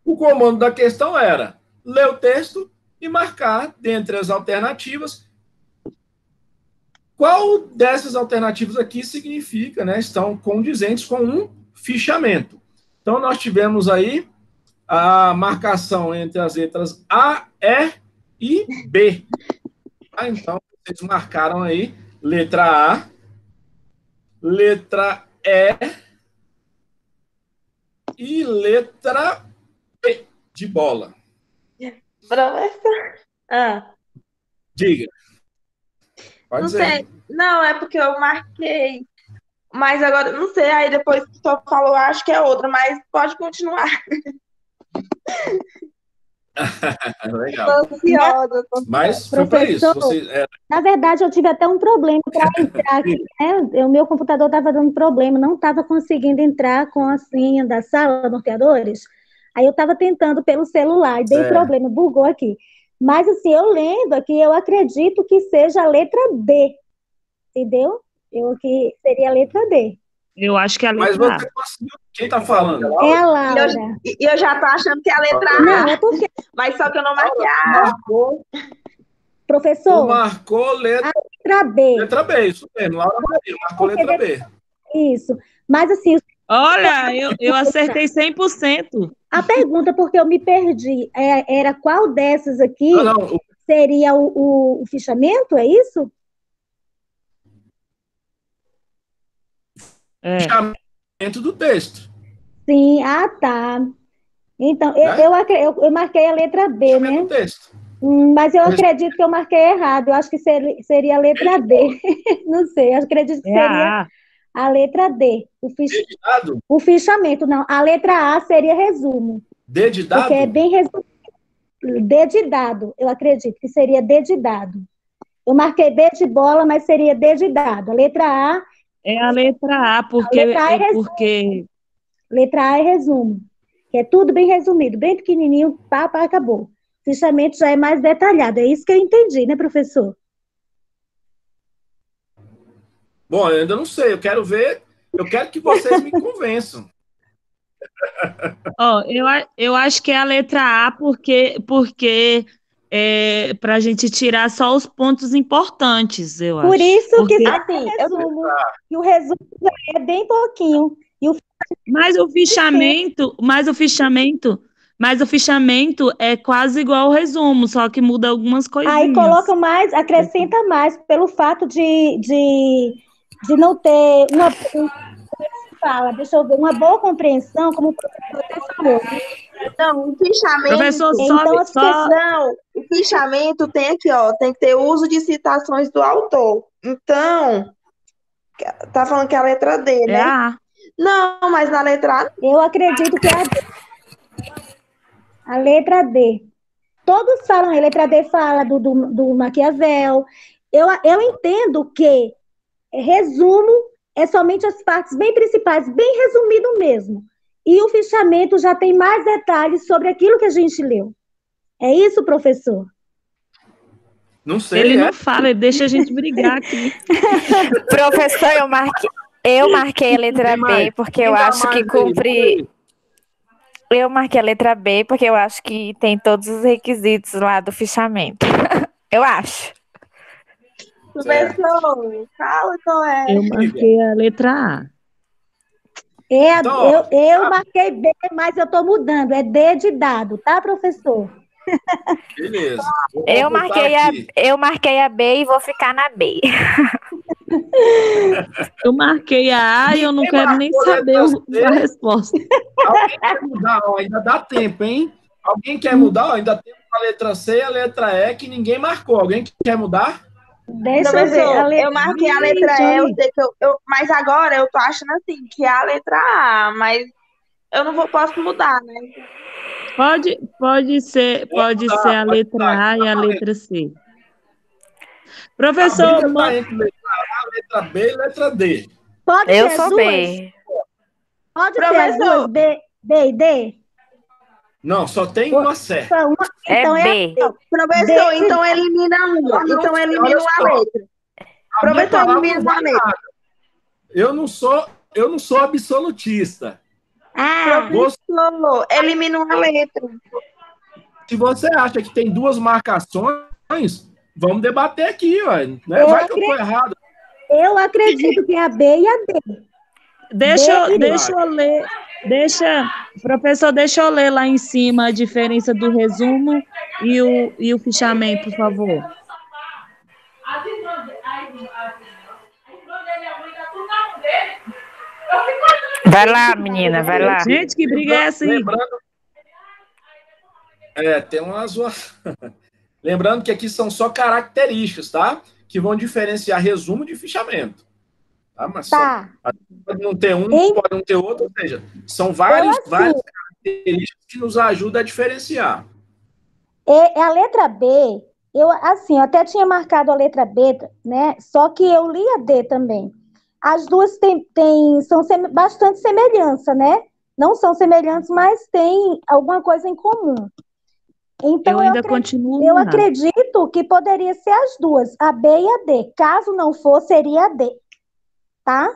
O comando da questão era ler o texto e marcar, dentre as alternativas, qual dessas alternativas aqui significa, né, estão condizentes com um fichamento. Então, nós tivemos aí a marcação entre as letras A, E e B. Então, vocês marcaram aí letra A, letra E letra B de bola. Professor? Diga. Pode Não dizer. sei. Não, é porque eu marquei. Mas agora, não sei. Aí depois que tu falou, acho que é outra. Mas pode continuar. Legal. Tô ansiosa. Mas foi para isso. Professor, na verdade, eu tive até um problema para entrar aqui, né? O meu computador estava dando problema, não estava conseguindo entrar com a senha da sala norteadores. Aí eu estava tentando pelo celular, dei Certo. problema, bugou aqui. Mas, assim, eu lendo aqui, eu acredito que seja a letra D, entendeu? Que seria a letra D. Eu acho que é a Mas letra A. você conseguiu. Quem está falando? É a E Laura. eu já tô achando que é a letra Não, A, é porque, mas só que eu não marquei a Marcou, tu professor, marcou letra letra B. B, isso mesmo. Laura Maria marcou letra B. Isso. Mas, assim, Olha, eu acertei 100%. a pergunta, porque eu me perdi, era qual dessas aqui Não, o seria o fichamento, é isso? É. fechamento do texto. Sim, tá. Então, Né? eu marquei a letra B, Fechamento né? do texto. Mas eu acredito que eu marquei errado. Eu acho que seria a letra D. Não sei, eu acredito que É seria a a letra D. Dedidado? O fichamento, não. A letra A seria resumo, Dedidado? porque é bem resumido. D de dado, eu acredito que seria D de dado. Eu marquei B de bola, mas seria D de dado. A letra A, É a letra A, porque, letra A é resumo. porque Letra A é resumo, que é tudo bem resumido, bem pequenininho, pá, acabou. Fichamento já é mais detalhado, é isso que eu entendi, né, professor? Bom, eu ainda não sei, eu quero ver, eu quero que vocês me convençam. ó, eu acho que é a letra A, porque para a gente tirar só os pontos importantes, eu Por acho. isso que Porque, seria resumo, e o resumo já é bem pouquinho. E o mas o fichamento é quase igual ao resumo, só que muda algumas aí coisinhas. coloca mais, acrescenta mais, pelo fato de não ter deixa eu ver, uma boa compreensão, como o professor até falou, né? Não, o fichamento. Professor, Então, Não, o fichamento tem aqui, ó, tem que ter uso de citações do autor. Então, tá falando que é a letra D, é né? a A. Não, mas na letra A, Eu acredito que é a letra D. Todos falam, a letra D fala do Maquiavel. Eu entendo que resumo é somente as partes bem principais, bem resumido mesmo. E o fichamento já tem mais detalhes sobre aquilo que a gente leu. É isso, professor? Não sei, Ele não fala, ele deixa a gente brigar aqui. Professor, eu marquei a letra Tem mais. B porque eu Quem dá acho que mais aí? cumpre. Eu marquei a letra B porque eu acho que tem todos os requisitos lá do fichamento. Eu acho. professor, fala qual é. Eu marquei a letra A. Então, Eu marquei B, mas eu estou mudando. É D de dado, tá, professor? beleza. Eu Vou botar aqui. marquei a B e vou ficar na B. Eu marquei a A e eu não Ninguém quero nem marcou saber letra C. a resposta. Alguém quer mudar? Ó, ainda dá tempo, hein? Alguém quer mudar? Ó, ainda tem a letra C e a letra E que ninguém marcou. Alguém quer mudar? Deixa eu ver. Professor, eu marquei a letra E, eu sei que mas agora eu tô achando assim, que é a letra A, mas eu não posso mudar, né? Pode ser a letra A e a letra C. Professor, A briga tá entre letra A, letra B e letra D. Pode Eu ser as sou duas? B. Pode ser as Professor. duas, B e D? Não, só tem uma certa. Só uma, É então B. Professor, D. então elimina uma. Então elimina Olha uma só. letra. A minha Professor, palavra elimina não uma vale letra. nada. Eu não sou absolutista. Professor, elimina uma letra. Se você acha que tem duas marcações, vamos debater aqui, ó, né? Vai que eu tô errado. Eu acredito que é a B e a D. deixa eu ler. Professor, deixa eu ler lá em cima a diferença do resumo e o fichamento, por favor. Vai lá, menina, vai lá. Gente, que briga é essa aí? Lembrando, tem umas. Lembrando que aqui são só características, tá? Que vão diferenciar resumo de fichamento. Tá? Mas Tá. pode não ter um, Hein? pode não ter outro, ou seja, são várias características características que nos ajudam a diferenciar. A letra B, eu até tinha marcado a letra B, né? Só que eu li a D também. As duas são bastante semelhança, né? Não são semelhantes, mas têm alguma coisa em comum. Então, eu acredito que poderia ser as duas, a B e a D. Caso não for, seria a D, tá?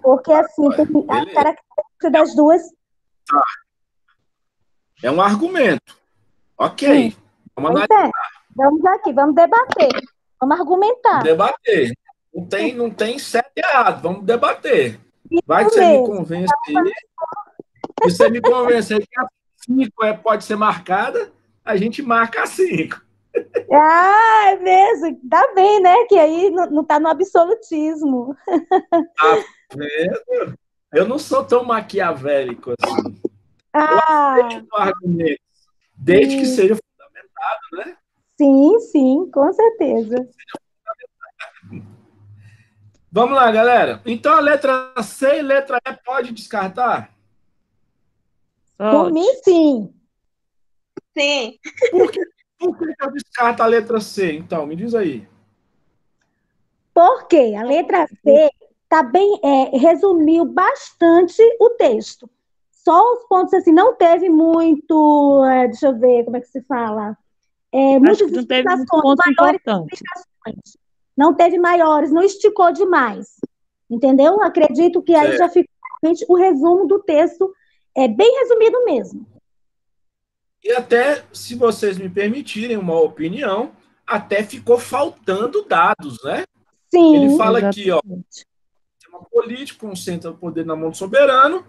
Porque, assim, tem a característica das duas. Tá. É um argumento. Ok. Vamos aqui, vamos debater. Vamos argumentar. Vamos debater. Não tem certo e errado. Vamos debater. Vai que você me convence. Se você me convencer que a 5 pode ser marcada, a gente marca a 5. Ah, é mesmo. Dá bem, né? Que aí não está no absolutismo. Tá vendo? Eu não sou tão maquiavélico assim. Ah. Eu aceito argumentos, desde que seja fundamentado, né? Sim, com certeza. Vamos lá, galera. Então, a letra C e letra E pode descartar? Por mim, sim. Sim. Por que eu descarto a letra C, então? Me diz aí. Porque a letra C tá bem, resumiu bastante o texto. Só os pontos, assim, não teve muito, deixa eu ver como é que se fala. Muitas não teve muitos pontos importantes. Não teve maiores, não esticou demais. Entendeu? Acredito que aí já ficou realmente o resumo do texto, bem resumido mesmo. E até, se vocês me permitirem uma opinião, até ficou faltando dados, né? Sim. Ele fala aqui, ó, o sistema político concentra o poder na mão do soberano,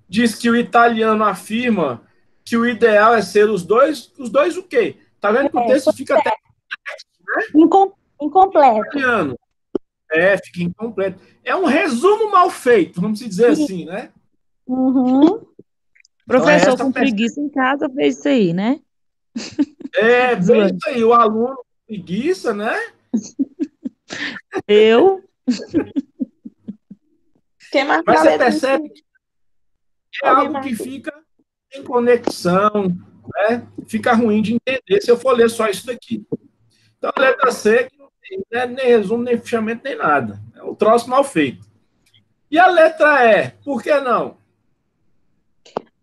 diz que o italiano afirma que o ideal é ser os dois o quê? Tá vendo que o texto fica até né? Incompleto. Italiano. Fica incompleto. É um resumo mal feito, vamos dizer assim, né? Uhum. Professor com preguiça em casa fez isso aí, né? Bem isso aí, o aluno com preguiça, né? Eu? Mas você percebe que é algo que fica em conexão, né? Fica ruim de entender se eu for ler só isso daqui. Então, a letra C, que não tem, né, nem resumo, nem fechamento, nem nada. É um troço mal feito. E a letra E, por que não?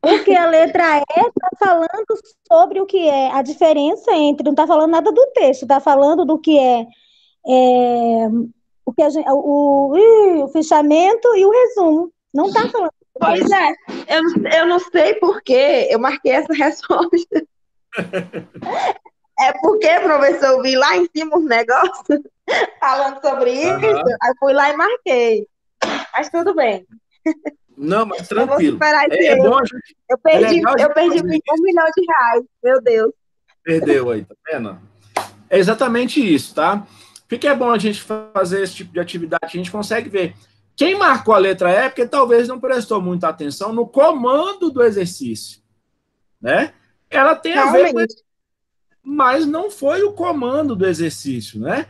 Porque a letra E está falando sobre o que é a diferença entre, não está falando nada do texto, está falando do que o fichamento e o resumo. Não está falando. Pois é, eu não sei por que eu marquei essa resposta. É porque, professor, eu vi lá em cima os negócios falando sobre isso, aí fui lá e marquei. Mas tudo bem. Não, mas tranquilo. Bom, eu perdi R$1 milhão, meu Deus. Perdeu aí, tá vendo? É exatamente isso, tá? Por que é bom a gente fazer esse tipo de atividade? A gente consegue ver quem marcou a letra E, porque talvez não prestou muita atenção no comando do exercício, né? Ela tem a ver com isso, mas não foi o comando do exercício, né?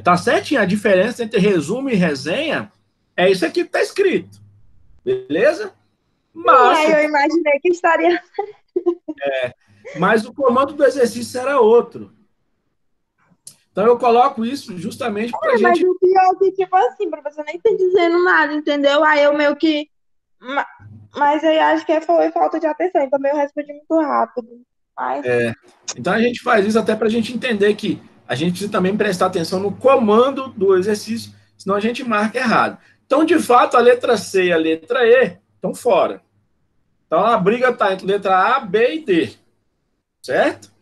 Tá certinho, a diferença entre resumo e resenha é isso aqui que está escrito. Beleza? Mas eu imaginei que estaria... Mas o comando do exercício era outro. Então eu coloco isso justamente para gente... Mas o pior é que, tipo assim, professor, nem tá dizendo nada, entendeu? Aí eu meio que... Mas eu acho que foi falta de atenção, então eu respondi muito rápido. Mas... Então a gente faz isso até para a gente entender que a gente precisa também prestar atenção no comando do exercício, senão a gente marca errado. Então, de fato, a letra C e a letra E estão fora. Então, a briga está entre letra A, B e D. Certo?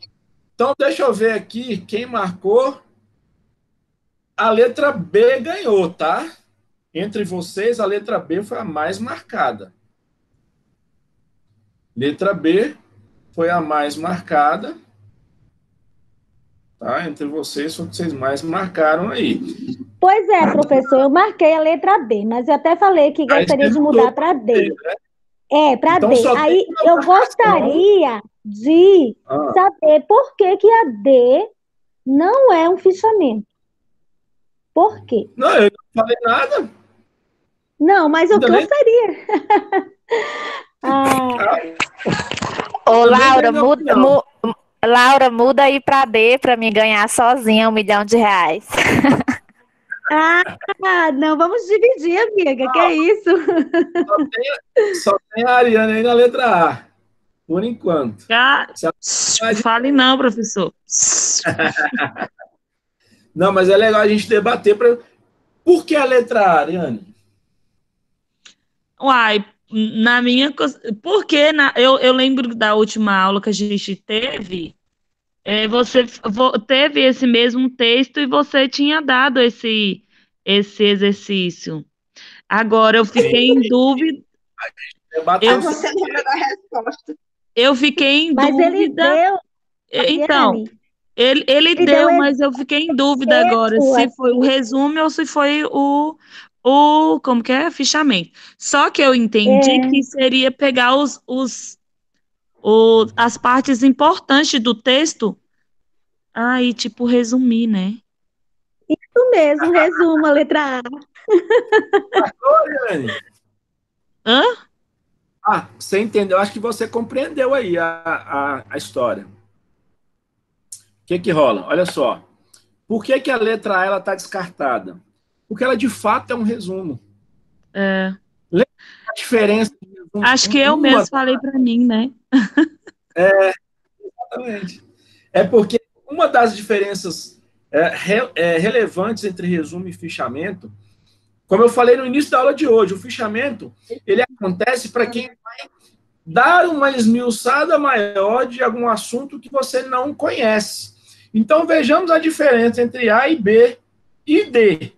Então, deixa eu ver aqui quem marcou. A letra B ganhou, tá? Entre vocês, a letra B foi a mais marcada. Letra B foi a mais marcada. Tá? Entre vocês, foi o que vocês mais marcaram aí. Pois é, professor, eu marquei a letra B, mas eu até falei que gostaria de mudar para D. Né? Para então, D. Aí eu gostaria de saber por que a D não é um fichamento. Por quê? Não, eu não falei nada. Não, mas eu gostaria. Ah, Ô, Também Laura, tem minha muda, opinião. Laura, muda aí pra D pra mim ganhar sozinha R$ 1 milhão. não, vamos dividir, amiga. Que é isso? Só tem a Ariane aí na letra A, por enquanto. Se a- Fale não, professor. Não, mas é legal a gente debater. Por que a letra A, Ariane? Uai, na minha. Porque eu lembro da última aula que a gente teve, você teve esse mesmo texto e você tinha dado esse exercício. Agora eu fiquei em dúvida. Debateu Eu, Mas você lembra da resposta. eu fiquei em Mas ele dúvida. deu, Então, Ariane, ele ele deu deu, mas eu fiquei em dúvida agora exemplo. se foi o resumo ou se foi como que é? Fichamento. Só que eu entendi É, que seria pegar as partes importantes do texto, e tipo resumir, né? isso mesmo, resumo a letra A. Ariane. Hã? Você entendeu? Acho que você compreendeu aí a história. O que rola? Olha só. Por que a letra A ela está descartada? Porque ela de fato é um resumo. É, Lembra a diferença de resumo? acho que eu mesmo falei para mim, né? Exatamente. É porque uma das diferenças relevantes entre resumo e fichamento, como eu falei no início da aula de hoje, o fichamento ele acontece para quem vai dar uma esmiuçada maior de algum assunto que você não conhece. Então vejamos a diferença entre A e B e D.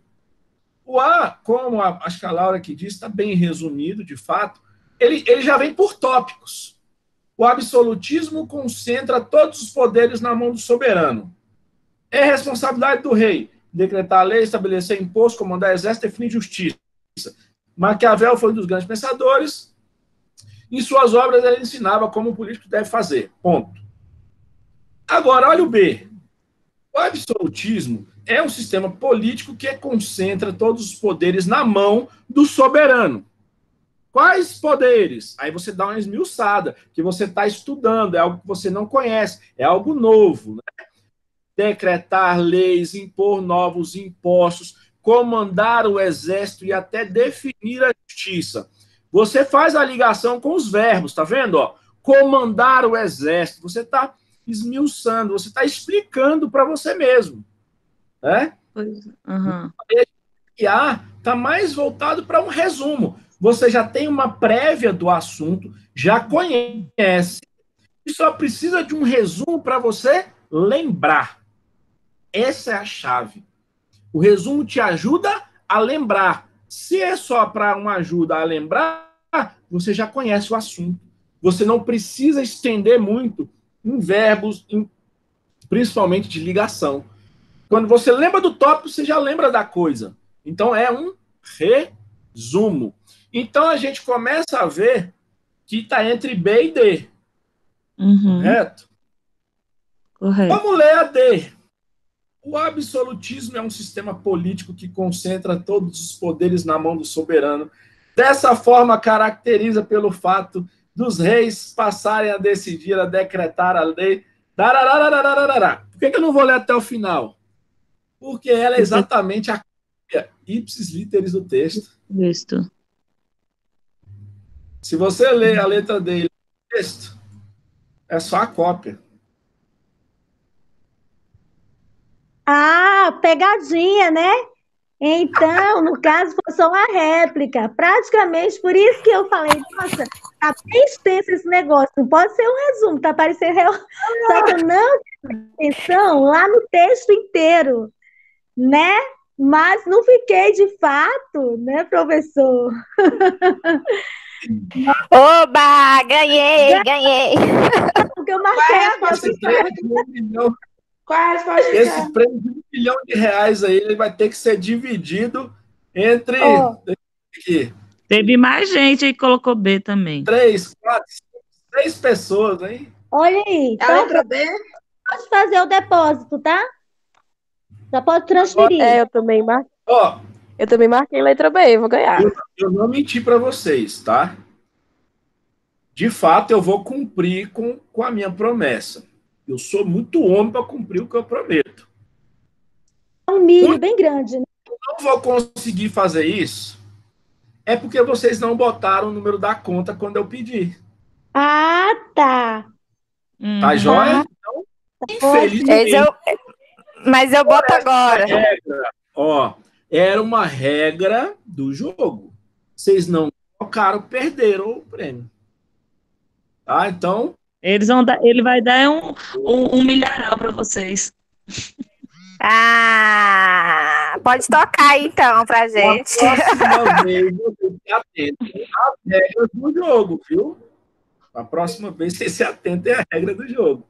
O A, como acho que a Laura que disse, está bem resumido, de fato, ele já vem por tópicos. O absolutismo concentra todos os poderes na mão do soberano. É responsabilidade do rei decretar a lei, estabelecer imposto, comandar exército, definir justiça. Maquiavel foi um dos grandes pensadores. Em suas obras, ele ensinava como o político deve fazer. Ponto. Agora, olha o B. O absolutismo é um sistema político que concentra todos os poderes na mão do soberano. Quais poderes? Aí você dá uma esmiuçada, que você está estudando, é algo que você não conhece, é algo novo. Né? Decretar leis, impor novos impostos, comandar o exército e até definir a justiça. Você faz a ligação com os verbos, tá vendo? Ó, comandar o exército, você está esmiuçando, você está explicando para você mesmo. Né? Uhum. E A está mais voltado para um resumo. Você já tem uma prévia do assunto, já conhece, e só precisa de um resumo para você lembrar. Essa é a chave. O resumo te ajuda a lembrar. Se é só para uma ajuda a lembrar, você já conhece o assunto. Você não precisa estender muito em verbos, principalmente de ligação. Quando você lembra do tópico, você já lembra da coisa. Então, é um resumo. Então, a gente começa a ver que está entre B e D. Correto? Correto. Vamos ler a D. O absolutismo é um sistema político que concentra todos os poderes na mão do soberano. Dessa forma, caracteriza pelo fato dos reis passarem a decidir, a decretar a lei. Por que eu não vou ler até o final? Porque ela é exatamente a cópia ipsis literis do texto. Texto. Se você ler a letra D e o texto, é só a cópia. Pegadinha, né? Então, no caso, foi só uma réplica. Praticamente, por isso que eu falei, nossa, tá bem extenso esse negócio. Não pode ser um resumo, tá parecendo real. Só que eu não prestei atenção lá no texto inteiro, né? Mas não fiquei de fato, né, professor? Oba, ganhei. Porque eu marquei a Esse prêmio de R$ 1 milhão, Qual é a resposta esse certa? prêmio de R$ 1 milhão aí, ele vai ter que ser dividido entre aqui, Teve mais gente aí que colocou B também. 3, 4, 5, 6 pessoas, hein? Olha aí. A Então, letra B? pode fazer o depósito, tá? Já pode transferir. Eu também marquei. Ó, Eu também marquei letra B, vou ganhar. eu não menti para vocês, tá? de fato, eu vou cumprir com a minha promessa. Eu sou muito homem para cumprir o que eu prometo. É um milho bem grande, né? Não vou conseguir fazer isso, é porque vocês não botaram o número da conta quando eu pedi. Ah, tá. Tá joia? Então, infelizmente, Mas eu boto agora. Era uma regra do jogo. Vocês não colocaram, perderam o prêmio. Tá? Então, Ele vai dar um milharal para vocês. Ah, pode tocar aí, então pra gente. a próxima vez você se atentem às regras do jogo, viu? A próxima vez você se atentem à regra do jogo.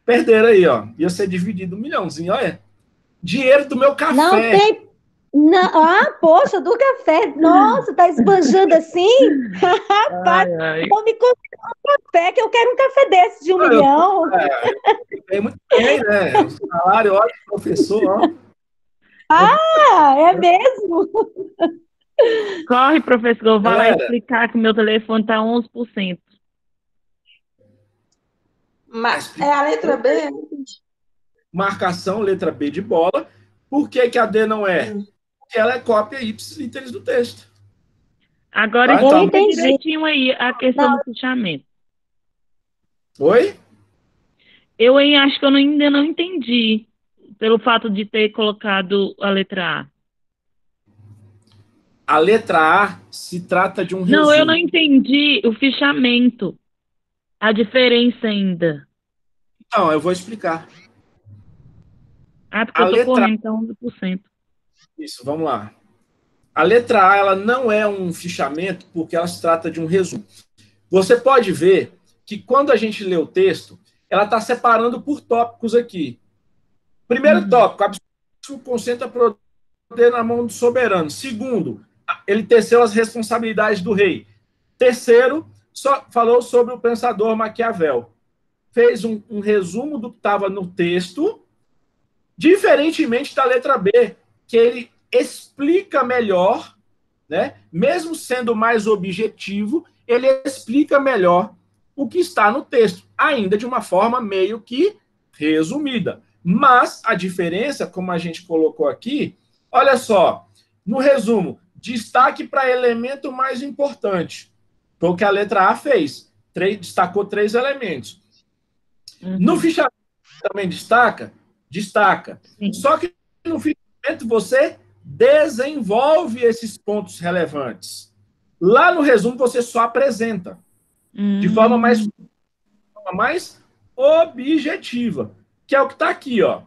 Perderam aí, ó. Ia ser dividido 1 milhãozinho, olha. Dinheiro do meu café. Não tem. Não, poxa, do café. Nossa, tá esbanjando assim? Rapaz, vou me comprar um café, que eu quero um café desse de 1 milhão. É muito bem, né? O salário, ótimo, professor, ó. Ah, é mesmo? Corre, professor, vai lá explicar que meu telefone tá 11%. Mas é a letra B? Marcação, letra B de bola. Por que a D não é? Porque ela é cópia ipsis literis do texto. Agora então, explica direitinho aí a questão do fichamento. Oi? Eu acho que eu ainda não entendi, pelo fato de ter colocado a letra A. A letra A se trata de um resumo. Não, eu não entendi o fichamento. A diferença ainda. Não, eu vou explicar. Porque eu tô correndo, então 11%. Isso, vamos lá. A letra A, ela não é um fichamento porque ela se trata de um resumo. Você pode ver que quando a gente lê o texto, ela está separando por tópicos aqui. Primeiro tópico, absoluto concentra poder na mão do soberano. Segundo, ele teceu as responsabilidades do rei. Terceiro, só falou sobre o pensador Maquiavel. Fez um resumo do que estava no texto, diferentemente da letra B, que ele explica melhor, né? Mesmo sendo mais objetivo, ele explica melhor o que está no texto, ainda de uma forma meio que resumida. Mas a diferença, como a gente colocou aqui, olha só, no resumo, destaque para elemento mais importante. Foi o que a letra A fez. Destacou 3 elementos. No fichamento também destaca? Destaca. Sim. Só que no fichamento você desenvolve esses pontos relevantes. Lá no resumo você só apresenta. De forma mais objetiva. Que é o que está aqui, ó.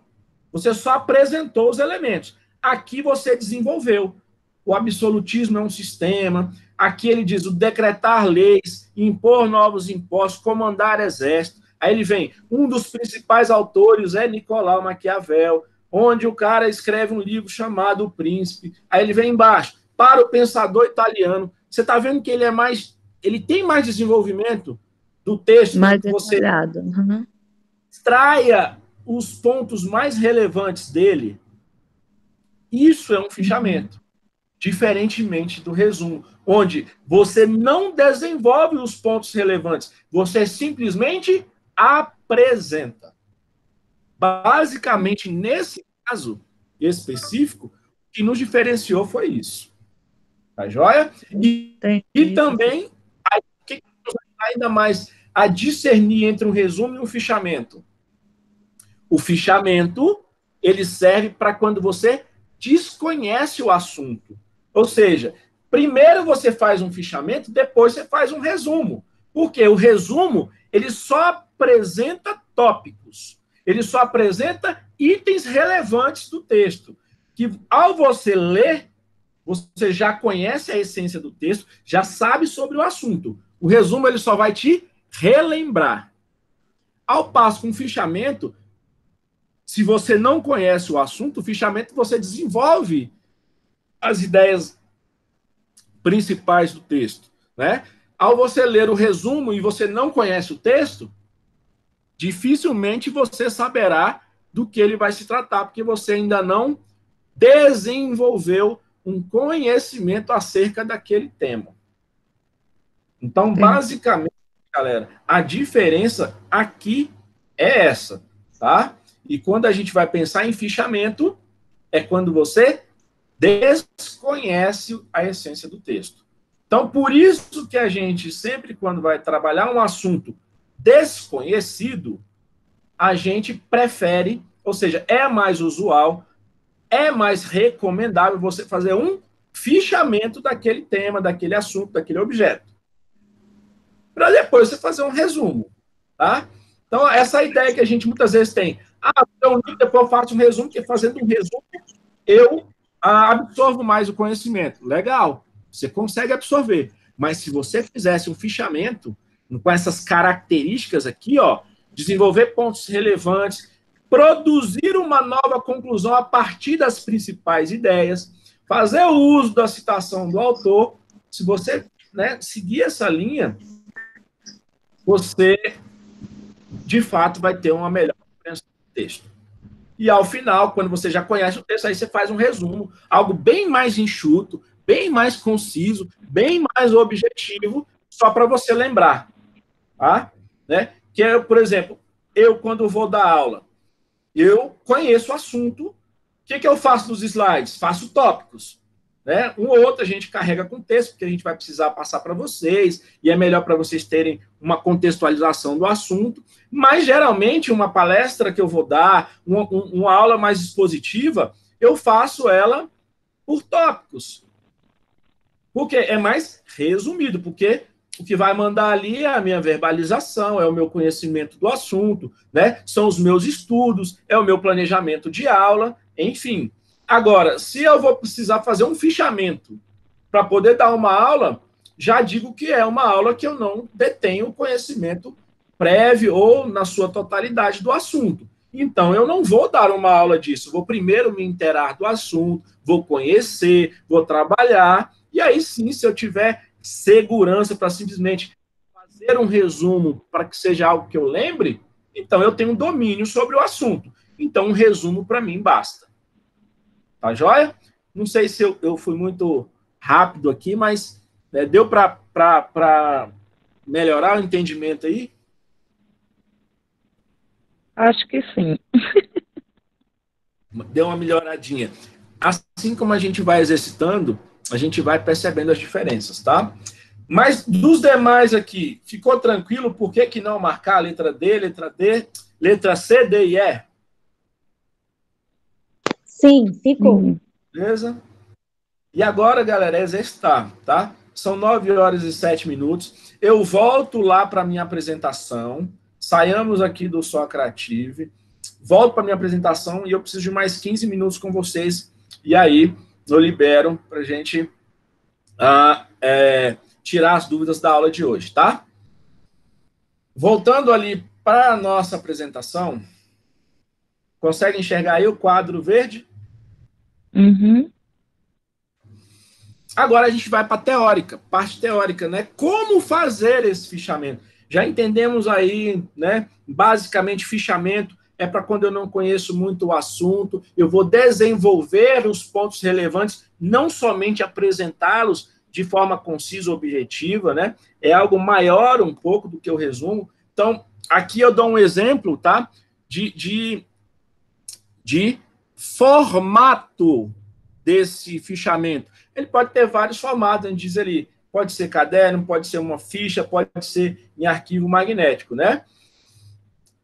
Você só apresentou os elementos. Aqui você desenvolveu. O absolutismo é um sistema. Aqui ele diz o decretar leis, impor novos impostos, comandar exército. Aí ele vem, um dos principais autores é Nicolau Maquiavel, onde o cara escreve um livro chamado O Príncipe. Aí ele vem embaixo, para o pensador italiano. Você está vendo que ele tem mais desenvolvimento do texto, mais que você detalhado. extraia os pontos mais relevantes dele. Isso é um fichamento. Diferentemente do resumo, onde você não desenvolve os pontos relevantes, você simplesmente apresenta. Basicamente, nesse caso específico, o que nos diferenciou foi isso. Tá joia? E também, o que nos ajuda ainda mais a discernir entre um resumo e um fichamento? O fichamento, ele serve para quando você desconhece o assunto. Ou seja, primeiro você faz um fichamento, depois você faz um resumo. Porque o resumo, ele só apresenta tópicos. Ele só apresenta itens relevantes do texto. Que ao você ler, você já conhece a essência do texto, já sabe sobre o assunto. O resumo, ele só vai te relembrar. Ao passo com o fichamento, se você não conhece o assunto, o fichamento você desenvolve as ideias principais do texto, né? Ao você ler o resumo e você não conhece o texto, dificilmente você saberá do que ele vai se tratar, porque você ainda não desenvolveu um conhecimento acerca daquele tema. Então, basicamente, galera, a diferença aqui é essa, tá? E quando a gente vai pensar em fichamento, é quando você desconhece a essência do texto. Então, por isso que a gente sempre, quando vai trabalhar um assunto desconhecido, a gente prefere, ou seja, é mais usual, é mais recomendável você fazer um fichamento daquele tema, daquele assunto, daquele objeto. Para depois você fazer um resumo, tá? Então, essa é a ideia que a gente muitas vezes tem. Então, depois eu faço um resumo, porque fazendo um resumo, eu absorvo mais o conhecimento. Legal, você consegue absorver. Mas se você fizesse um fichamento com essas características aqui, ó, desenvolver pontos relevantes, produzir uma nova conclusão a partir das principais ideias, fazer o uso da citação do autor, se você, né, seguir essa linha, você, de fato, vai ter uma melhor compreensão do texto. E, ao final, quando você já conhece o texto, aí você faz um resumo, algo bem mais enxuto, bem mais conciso, bem mais objetivo, só para você lembrar. Tá? Né? Que é, por exemplo, eu, quando vou dar aula, eu conheço o assunto, o que eu faço nos slides? Faço tópicos. Né? Um ou outro a gente carrega com texto, porque a gente vai precisar passar para vocês, e é melhor para vocês terem uma contextualização do assunto, mas geralmente uma palestra que eu vou dar, uma aula mais expositiva, eu faço ela por tópicos. Porque é mais resumido, porque o que vai mandar ali é a minha verbalização, é o meu conhecimento do assunto, né? São os meus estudos, é o meu planejamento de aula, enfim. Agora, se eu vou precisar fazer um fichamento para poder dar uma aula, já digo que é uma aula que eu não detenho conhecimento prévio ou na sua totalidade do assunto. Então, eu não vou dar uma aula disso. Vou primeiro me inteirar do assunto, vou conhecer, vou trabalhar, e aí sim, se eu tiver segurança para simplesmente fazer um resumo para que seja algo que eu lembre, então eu tenho um domínio sobre o assunto. Então, um resumo para mim basta. Tá joia? Não sei se eu fui muito rápido aqui, mas deu para melhorar o entendimento aí? Acho que sim. Deu uma melhoradinha. Assim como a gente vai exercitando, a gente vai percebendo as diferenças, tá? Mas dos demais aqui, ficou tranquilo? Por que não marcar a letra D, letra D, letra C, D e E? Sim, ficou. Beleza? E agora, galera, é exercitar, tá? São 9h07. Eu volto lá para a minha apresentação. Saiamos aqui do Socrative. Volto para a minha apresentação e eu preciso de mais 15 minutos com vocês. E aí, eu libero para a gente tirar as dúvidas da aula de hoje, tá? Voltando ali para a nossa apresentação, consegue enxergar aí o quadro verde? Uhum. Agora a gente vai para a teórica, parte teórica, né? Como fazer esse fichamento? Já entendemos aí, né? Basicamente, fichamento é para quando eu não conheço muito o assunto, eu vou desenvolver os pontos relevantes, não somente apresentá-los de forma concisa e objetiva, né? É algo maior um pouco do que o resumo. Então, aqui eu dou um exemplo, tá? De formato desse fichamento. Ele pode ter vários formatos, a gente diz ali, pode ser caderno, pode ser uma ficha, pode ser em arquivo magnético, né?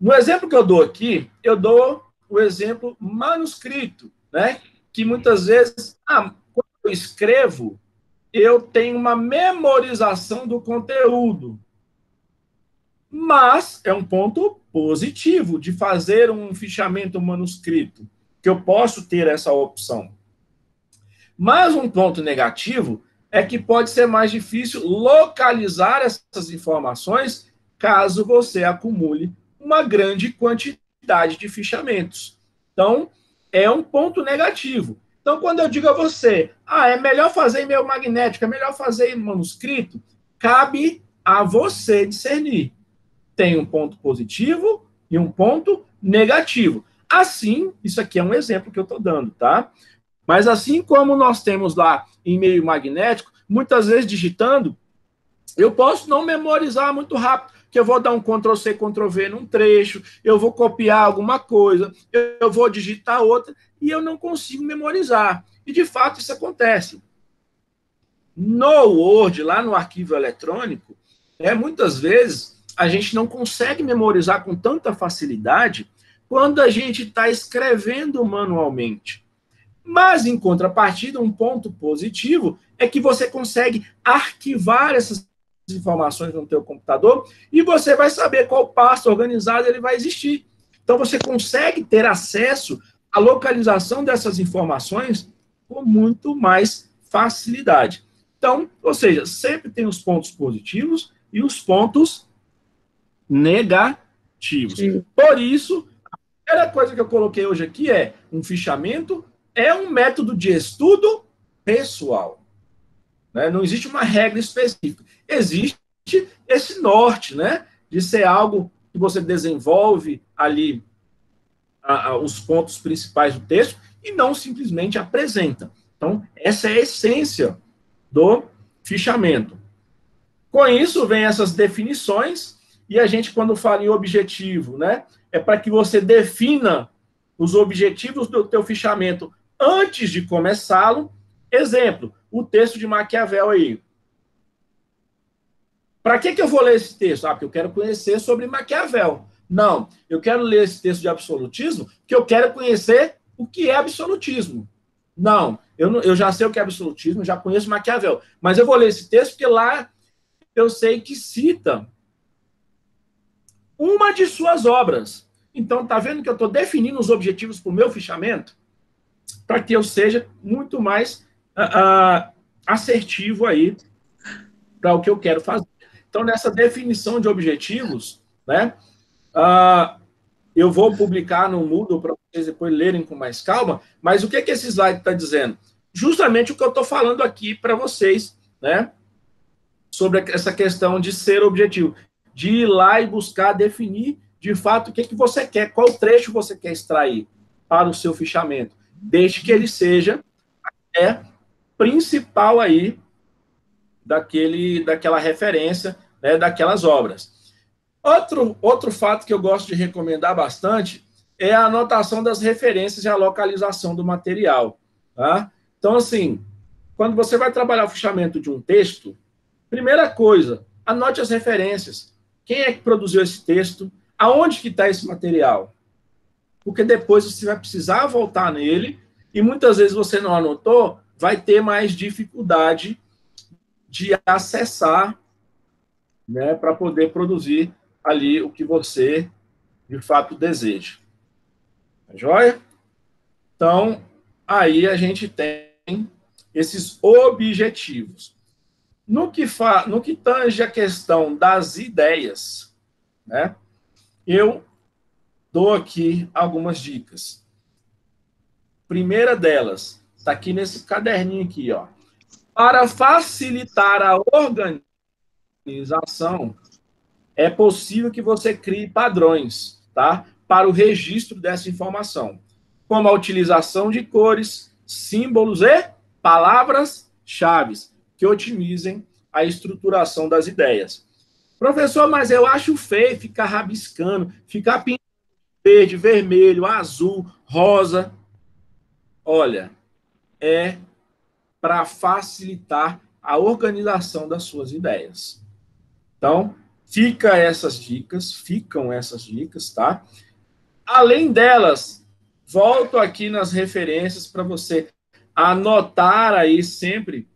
No exemplo que eu dou aqui, eu dou o exemplo manuscrito, né? Que muitas vezes, quando eu escrevo, eu tenho uma memorização do conteúdo. Mas é um ponto positivo de fazer um fichamento manuscrito, que eu posso ter essa opção. Mas um ponto negativo é que pode ser mais difícil localizar essas informações caso você acumule uma grande quantidade de fichamentos. Então, é um ponto negativo. Então, quando eu digo a você, é melhor fazer e-mail magnético, é melhor fazer em manuscrito, cabe a você discernir. Tem um ponto positivo e um ponto negativo. Assim, isso aqui é um exemplo que eu estou dando, tá? Mas assim como nós temos lá e-mail magnético, muitas vezes digitando, eu posso não memorizar muito rápido, que eu vou dar um Ctrl+C, Ctrl+V num trecho, eu vou copiar alguma coisa, eu vou digitar outra, e eu não consigo memorizar. E, de fato, isso acontece. No Word, lá no arquivo eletrônico, muitas vezes a gente não consegue memorizar com tanta facilidade quando a gente está escrevendo manualmente. Mas, em contrapartida, um ponto positivo é que você consegue arquivar essas informações no teu computador e você vai saber qual pasta organizada ele vai existir. Então, você consegue ter acesso à localização dessas informações com muito mais facilidade. Então, ou seja, sempre tem os pontos positivos e os pontos negativos. Sim. Por isso, a primeira coisa que eu coloquei hoje aqui é um fichamento é um método de estudo pessoal. Né? Não existe uma regra específica. Existe esse norte, né? De ser algo que você desenvolve ali os pontos principais do texto e não simplesmente apresenta. Então, essa é a essência do fichamento. Com isso, vem essas definições, e a gente, quando fala em objetivo, né? É para que você defina os objetivos do teu fichamento antes de começá-lo. Exemplo, o texto de Maquiavel aí. Para que eu vou ler esse texto? Porque eu quero conhecer sobre Maquiavel. Não, eu quero ler esse texto de absolutismo porque eu quero conhecer o que é absolutismo. Não, eu já sei o que é absolutismo, já conheço Maquiavel. Mas eu vou ler esse texto porque lá eu sei que cita uma de suas obras. Então, tá vendo que eu estou definindo os objetivos para o meu fichamento? Para que eu seja muito mais assertivo aí para o que eu quero fazer. Então, nessa definição de objetivos, né, eu vou publicar no Moodle para vocês depois lerem com mais calma, mas o que esse slide está dizendo? Justamente o que eu estou falando aqui para vocês, né, sobre essa questão de ser objetivo, de ir lá e buscar definir, de fato, o que você quer, qual trecho você quer extrair para o seu fichamento, desde que ele seja principal aí daquela referência, né, daquelas obras. Outro fato que eu gosto de recomendar bastante é a anotação das referências e a localização do material. Tá? Então, assim, quando você vai trabalhar o fichamento de um texto, primeira coisa, anote as referências. Quem é que produziu esse texto? Aonde que está esse material? Porque depois você vai precisar voltar nele e muitas vezes você não anotou, vai ter mais dificuldade de acessar, né, para poder produzir ali o que você, de fato, deseja. Tá joia? Então, aí a gente tem esses objetivos. No que tange a questão das ideias, né, eu dou aqui algumas dicas. Primeira delas, está aqui nesse caderninho aqui, ó. Para facilitar a organização, é possível que você crie padrões, tá? Para o registro dessa informação, como a utilização de cores, símbolos e palavras-chave que otimizem a estruturação das ideias. Professor, mas eu acho feio ficar rabiscando, ficar pintando verde, vermelho, azul, rosa. Olha, é para facilitar a organização das suas ideias. Então, ficam essas dicas, tá? Além delas, volto aqui nas referências para você anotar aí sempre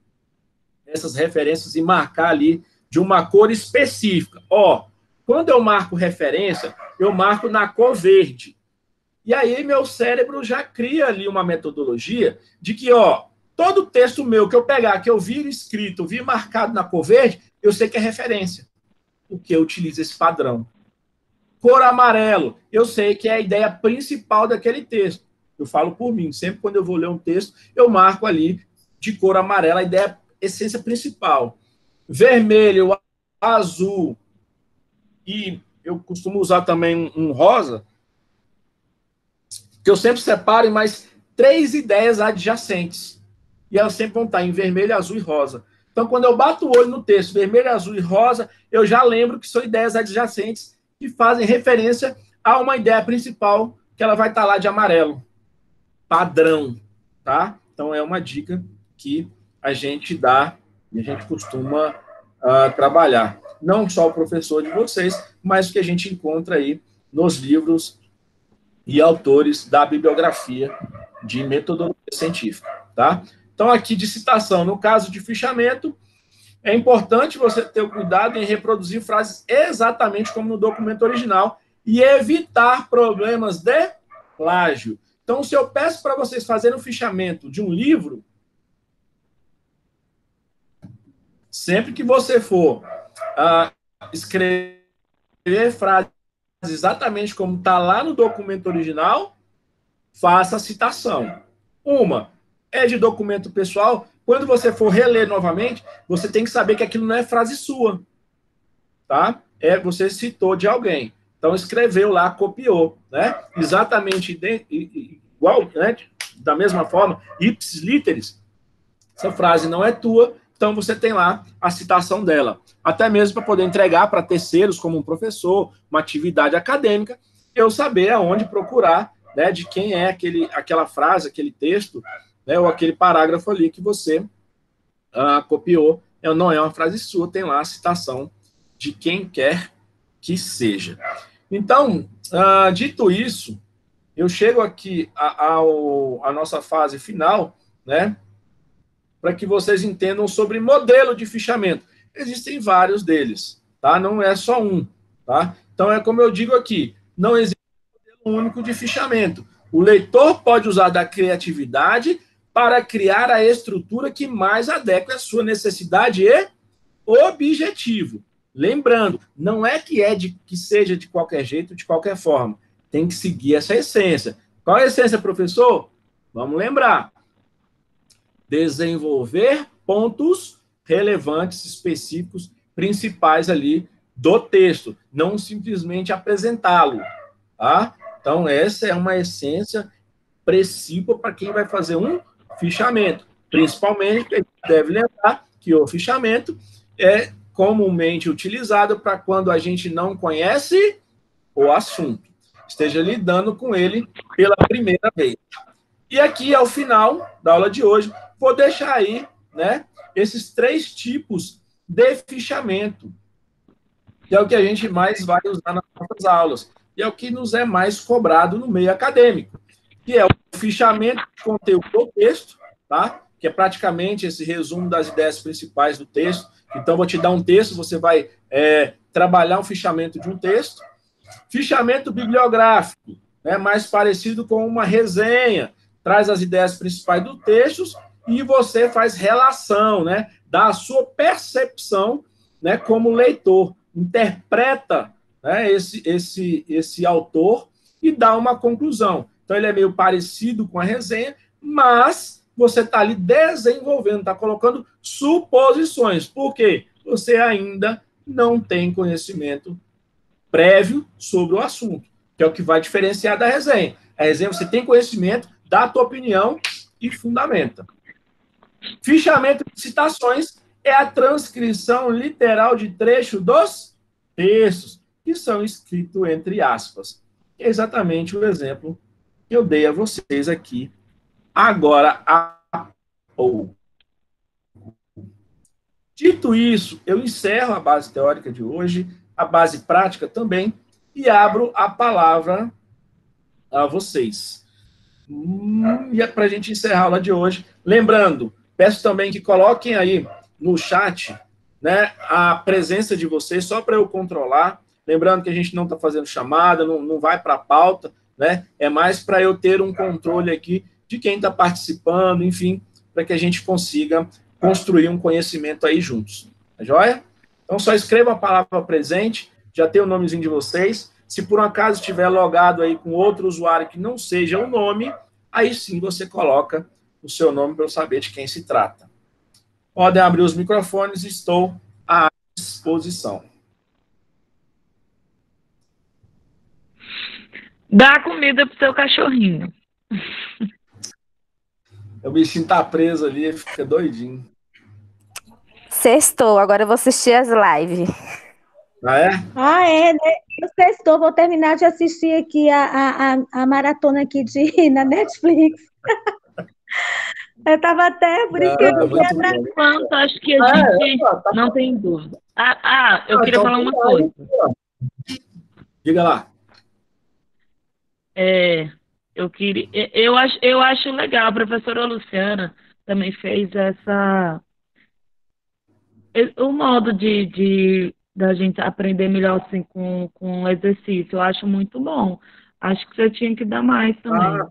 essas referências e marcar ali de uma cor específica. Ó, quando eu marco referência, eu marco na cor verde. E aí meu cérebro já cria ali uma metodologia de que, ó, todo texto meu que eu pegar, que eu vir escrito, vir marcado na cor verde, eu sei que é referência, porque eu utilizo esse padrão. Cor amarelo, eu sei que é a ideia principal daquele texto. Eu falo por mim, sempre quando eu vou ler um texto, eu marco ali de cor amarela a ideia, a essência principal. Vermelho, azul, e eu costumo usar também um rosa, que eu sempre separo em mais 3 ideias adjacentes. E elas sempre vão estar em vermelho, azul e rosa. Então, quando eu bato o olho no texto vermelho, azul e rosa, eu já lembro que são ideias adjacentes que fazem referência a uma ideia principal, que ela vai estar lá de amarelo. Padrão, tá? Então, é uma dica que a gente dá e a gente costuma trabalhar. Não só o professor de vocês, mas o que a gente encontra aí nos livros e autores da bibliografia de metodologia científica, tá? Então, aqui de citação, no caso de fichamento, é importante você ter o cuidado em reproduzir frases exatamente como no documento original e evitar problemas de plágio. Então, se eu peço para vocês fazerem um fichamento de um livro, sempre que você for escrever frases exatamente como está lá no documento original, faça a citação. Uma é de documento pessoal. Quando você for reler novamente, você tem que saber que aquilo não é frase sua, tá? Você citou de alguém. Então, escreveu lá, copiou, né? Exatamente igual, né? Da mesma forma, ipsis literis, essa frase não é tua, então você tem lá a citação dela. Até mesmo para poder entregar para terceiros, como um professor, uma atividade acadêmica, eu saber aonde procurar, né? De quem é aquela frase, aquele texto, né, ou aquele parágrafo ali que você copiou. Não é uma frase sua, tem lá a citação de quem quer que seja. Então, dito isso, eu chego aqui à nossa fase final, né, para que vocês entendam sobre modelo de fichamento. Existem vários deles, tá? Não é só um, tá? Então, é como eu digo aqui, não existe um modelo único de fichamento. O leitor pode usar da criatividade para criar a estrutura que mais adequa à sua necessidade e objetivo. Lembrando, não é que seja de qualquer jeito, de qualquer forma. Tem que seguir essa essência. Qual é a essência, professor? Vamos lembrar. Desenvolver pontos relevantes, específicos, principais ali do texto. Não simplesmente apresentá-lo. Tá? Então, essa é uma essência principal para quem vai fazer um fichamento. Principalmente, a gente deve lembrar que o fichamento é comumente utilizado para quando a gente não conhece o assunto, esteja lidando com ele pela primeira vez. E aqui, ao final da aula de hoje, vou deixar aí, né, esses 3 tipos de fichamento, que é o que a gente mais vai usar nas nossas aulas, e é o que nos é mais cobrado no meio acadêmico, que é o fichamento de conteúdo do texto, tá? Que é praticamente esse resumo das ideias principais do texto. Então, vou te dar um texto, você vai trabalhar um fichamento de um texto. Fichamento bibliográfico, né, mais parecido com uma resenha, traz as ideias principais do texto e você faz relação, né, dá a sua percepção, né, como leitor, interpreta, né, esse autor e dá uma conclusão. Então, ele é meio parecido com a resenha, mas você está ali desenvolvendo, está colocando suposições. Por quê? Você ainda não tem conhecimento prévio sobre o assunto, que é o que vai diferenciar da resenha. A resenha, você tem conhecimento, dá a tua opinião e fundamenta. Fichamento de citações é a transcrição literal de trecho dos textos, que são escritos entre aspas. É exatamente o exemplo que eu dei a vocês aqui agora há pouco. Dito isso, eu encerro a base teórica de hoje, a base prática também, e abro a palavra a vocês. E é para a gente encerrar a aula de hoje. Lembrando, peço também que coloquem aí no chat, né, a presença de vocês, só para eu controlar. Lembrando que a gente não está fazendo chamada, não vai para a pauta, né? É mais para eu ter um controle aqui de quem está participando, enfim, para que a gente consiga construir um conhecimento aí juntos. Tá joia? Então, só escreva a palavra presente, já tem o nomezinho de vocês. Se por um acaso estiver logado aí com outro usuário que não seja o nome, aí sim você coloca o seu nome para eu saber de quem se trata. Podem abrir os microfones, estou à disposição. Dá comida pro seu cachorrinho. O bichinho tá preso ali, fica doidinho. Sextou, agora eu vou assistir as lives. Ah, é? Ah, é, né? Eu sextou, vou terminar de assistir aqui a maratona aqui na Netflix. Eu tava até, por isso que eu Ah, queria muito atrás. bom. Enquanto, acho que a gente não tem dúvida. Eu queria Então, falar uma coisa. diga lá. Eu acho legal, a professora Luciana também fez o modo da gente aprender melhor assim com exercício. Eu acho muito bom. Acho que você tinha que dar mais também.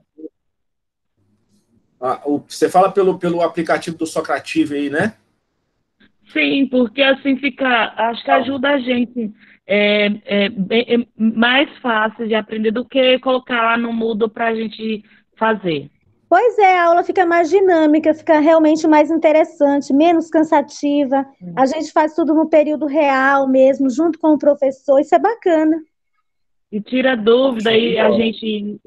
Você fala pelo aplicativo do Socrative aí, né? Sim, porque assim fica, acho que ajuda a gente mais fácil de aprender do que colocar lá no Moodle para a gente fazer. Pois é, a aula fica mais dinâmica, fica realmente mais interessante, menos cansativa. A gente faz tudo no período real mesmo, junto com o professor, isso é bacana. E tira dúvida e a gente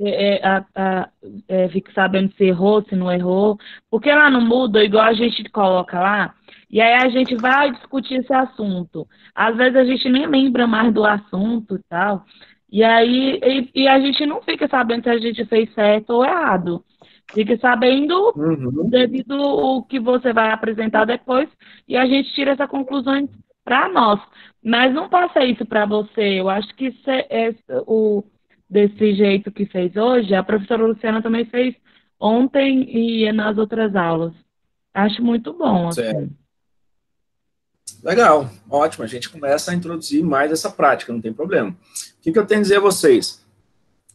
fica sabendo se errou, se não errou. Porque lá no Moodle, igual a gente coloca lá, e aí a gente vai discutir esse assunto. Às vezes a gente nem lembra mais do assunto e tal. E aí a gente não fica sabendo se a gente fez certo ou errado. Fica sabendo devido ao que você vai apresentar depois e a gente tira essa conclusão para nós. Mas não passa isso para você. Eu acho que desse jeito que fez hoje, a professora Luciana também fez ontem e nas outras aulas. Acho muito bom, assim. Legal, ótimo. A gente começa a introduzir mais essa prática, não tem problema. O que eu tenho a dizer a vocês?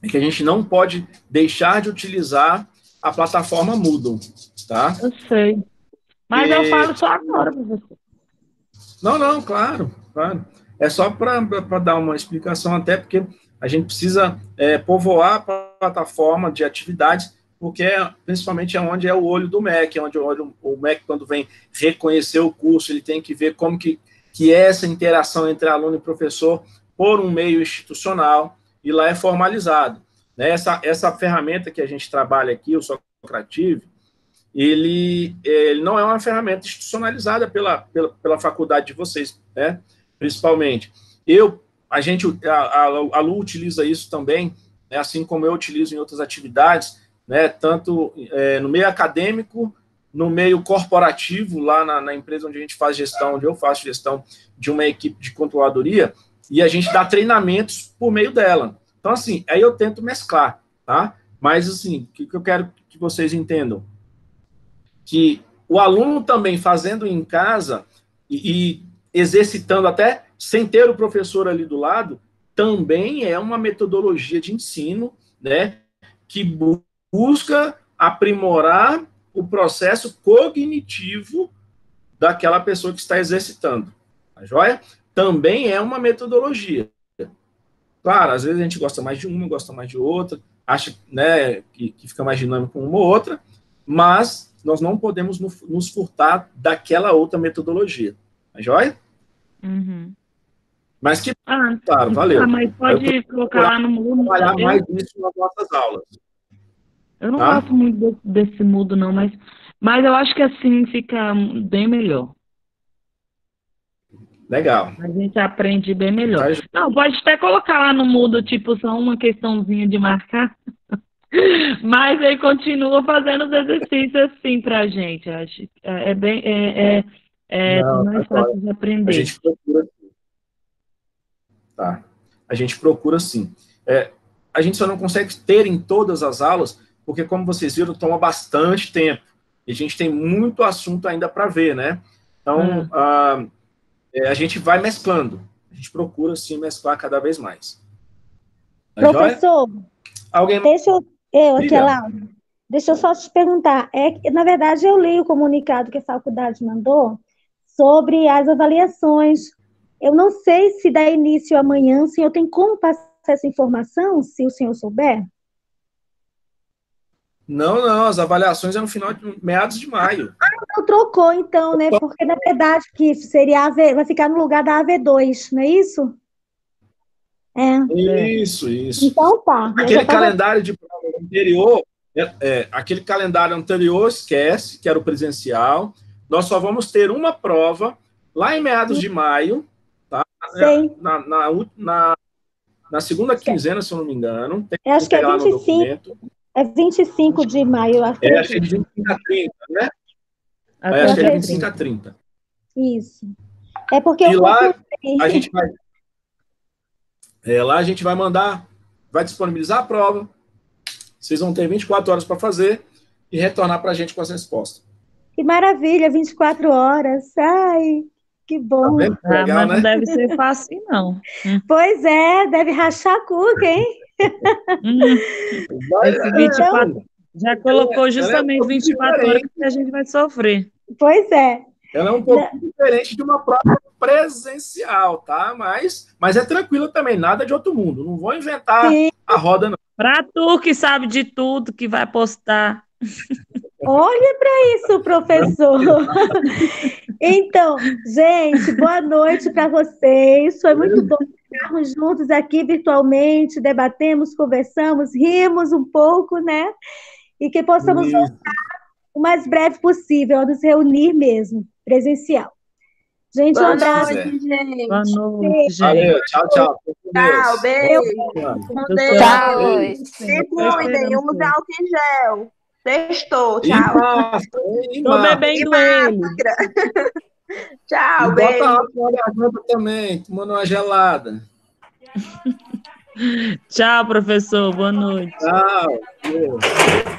É que a gente não pode deixar de utilizar a plataforma Moodle, tá? Eu sei. Mas eu falo só agora, professor. Não, claro. É só para dar uma explicação, até porque a gente precisa povoar a plataforma de atividades, porque principalmente é onde é o olho do MEC, é onde o MEC, quando vem reconhecer o curso, ele tem que ver como que é essa interação entre aluno e professor por um meio institucional, e lá é formalizado. Né? Essa ferramenta que a gente trabalha aqui, o Socrative, ele não é uma ferramenta institucionalizada pela faculdade de vocês, né? Principalmente. A Lu utiliza isso também, né? Assim como eu utilizo em outras atividades, né? Tanto no meio acadêmico, no meio corporativo, lá na empresa onde a gente faz gestão, onde eu faço gestão de uma equipe de controladoria, e a gente dá treinamentos por meio dela. Então, assim, aí eu tento mesclar, tá? Mas, assim, o que eu quero que vocês entendam? Que o aluno também fazendo em casa e exercitando até sem ter o professor ali do lado, também é uma metodologia de ensino, né, que busca aprimorar o processo cognitivo daquela pessoa que está exercitando. Tá joia? Também é uma metodologia. Claro, às vezes a gente gosta mais de uma, gosta mais de outra, acha, né, que fica mais dinâmico com uma ou outra, mas nós não podemos nos furtar daquela outra metodologia. Tá joia? Uhum. Mas que, claro, valeu. Mas pode colocar lá no Moodle. Trabalhar mais nisso nas nossas aulas. Eu não gosto muito desse Moodle, não, mas eu acho que assim fica bem melhor. Legal. A gente aprende bem melhor. Não, pode até colocar lá no Moodle, tipo, só uma questãozinha de marcar. Mas aí continua fazendo os exercícios assim pra gente. Acho mais fácil de aprender. A gente procura sim. Tá. A gente procura sim. A gente só não consegue ter em todas as aulas, porque, como vocês viram, toma bastante tempo. E a gente tem muito assunto ainda para ver, né? Então, a gente vai mesclando. A gente procura, sim, mesclar cada vez mais. Tá Professor, alguém... Deixa eu só te perguntar. Na verdade, eu li o comunicado que a faculdade mandou sobre as avaliações. Eu não sei se dá início amanhã, se eu tenho como passar essa informação, se o senhor souber? Não, as avaliações é no final de meados de maio. Não trocou, então, né? Porque, na verdade, que seria vai ficar no lugar da AV2, não é isso? Isso. Então tá. Aquele calendário de prova anterior, aquele calendário anterior, esquece, que era o presencial. Nós só vamos ter uma prova lá em meados de maio, tá? Sei. Na segunda quinzena, se eu não me engano. Tem Eu acho que é pegar lá no 25. documento. É 25 de maio, eu acho. Acho que é de 25 a 30, né? Acho que é de 25 a 30. Isso. É porque E eu lá confundi. a gente vai... lá a gente vai mandar, vai disponibilizar a prova, vocês vão ter 24 horas para fazer e retornar para a gente com as respostas. Que maravilha, 24 horas. Ai, que Tá bom. vendo? Ah, Legal, mas né? não deve ser fácil, não. Pois é, deve rachar a cuca, hein? Esse 24 Então, já colocou ela é justamente um pouco 24 horas diferente. que a gente vai sofrer. pois é. Ela é um pouco diferente de uma prova presencial, tá? Mas é tranquila também, nada de outro mundo. Não vou inventar Sim. a roda, não. Para tu que sabe de tudo, que vai postar. Olha para isso, professor. Então, gente, boa noite para vocês. Foi muito bom estarmos juntos aqui virtualmente, debatemos, conversamos, rimos um pouco, né? E que possamos Isso. voltar o mais breve possível, a nos reunir mesmo, presencial. Gente, um Boa abraço. noite, gente. Boa noite, gente. Valeu, tchau, tchau. Tchau, beijo. Com Do Deus. Tchau. Se cuidem, use álcool em gel. Sextou, tchau. Tô bebendo ele. Tchau, E beijo. bota álcool na garganta também, tomando uma gelada. Tchau, professor. Boa noite. Tchau.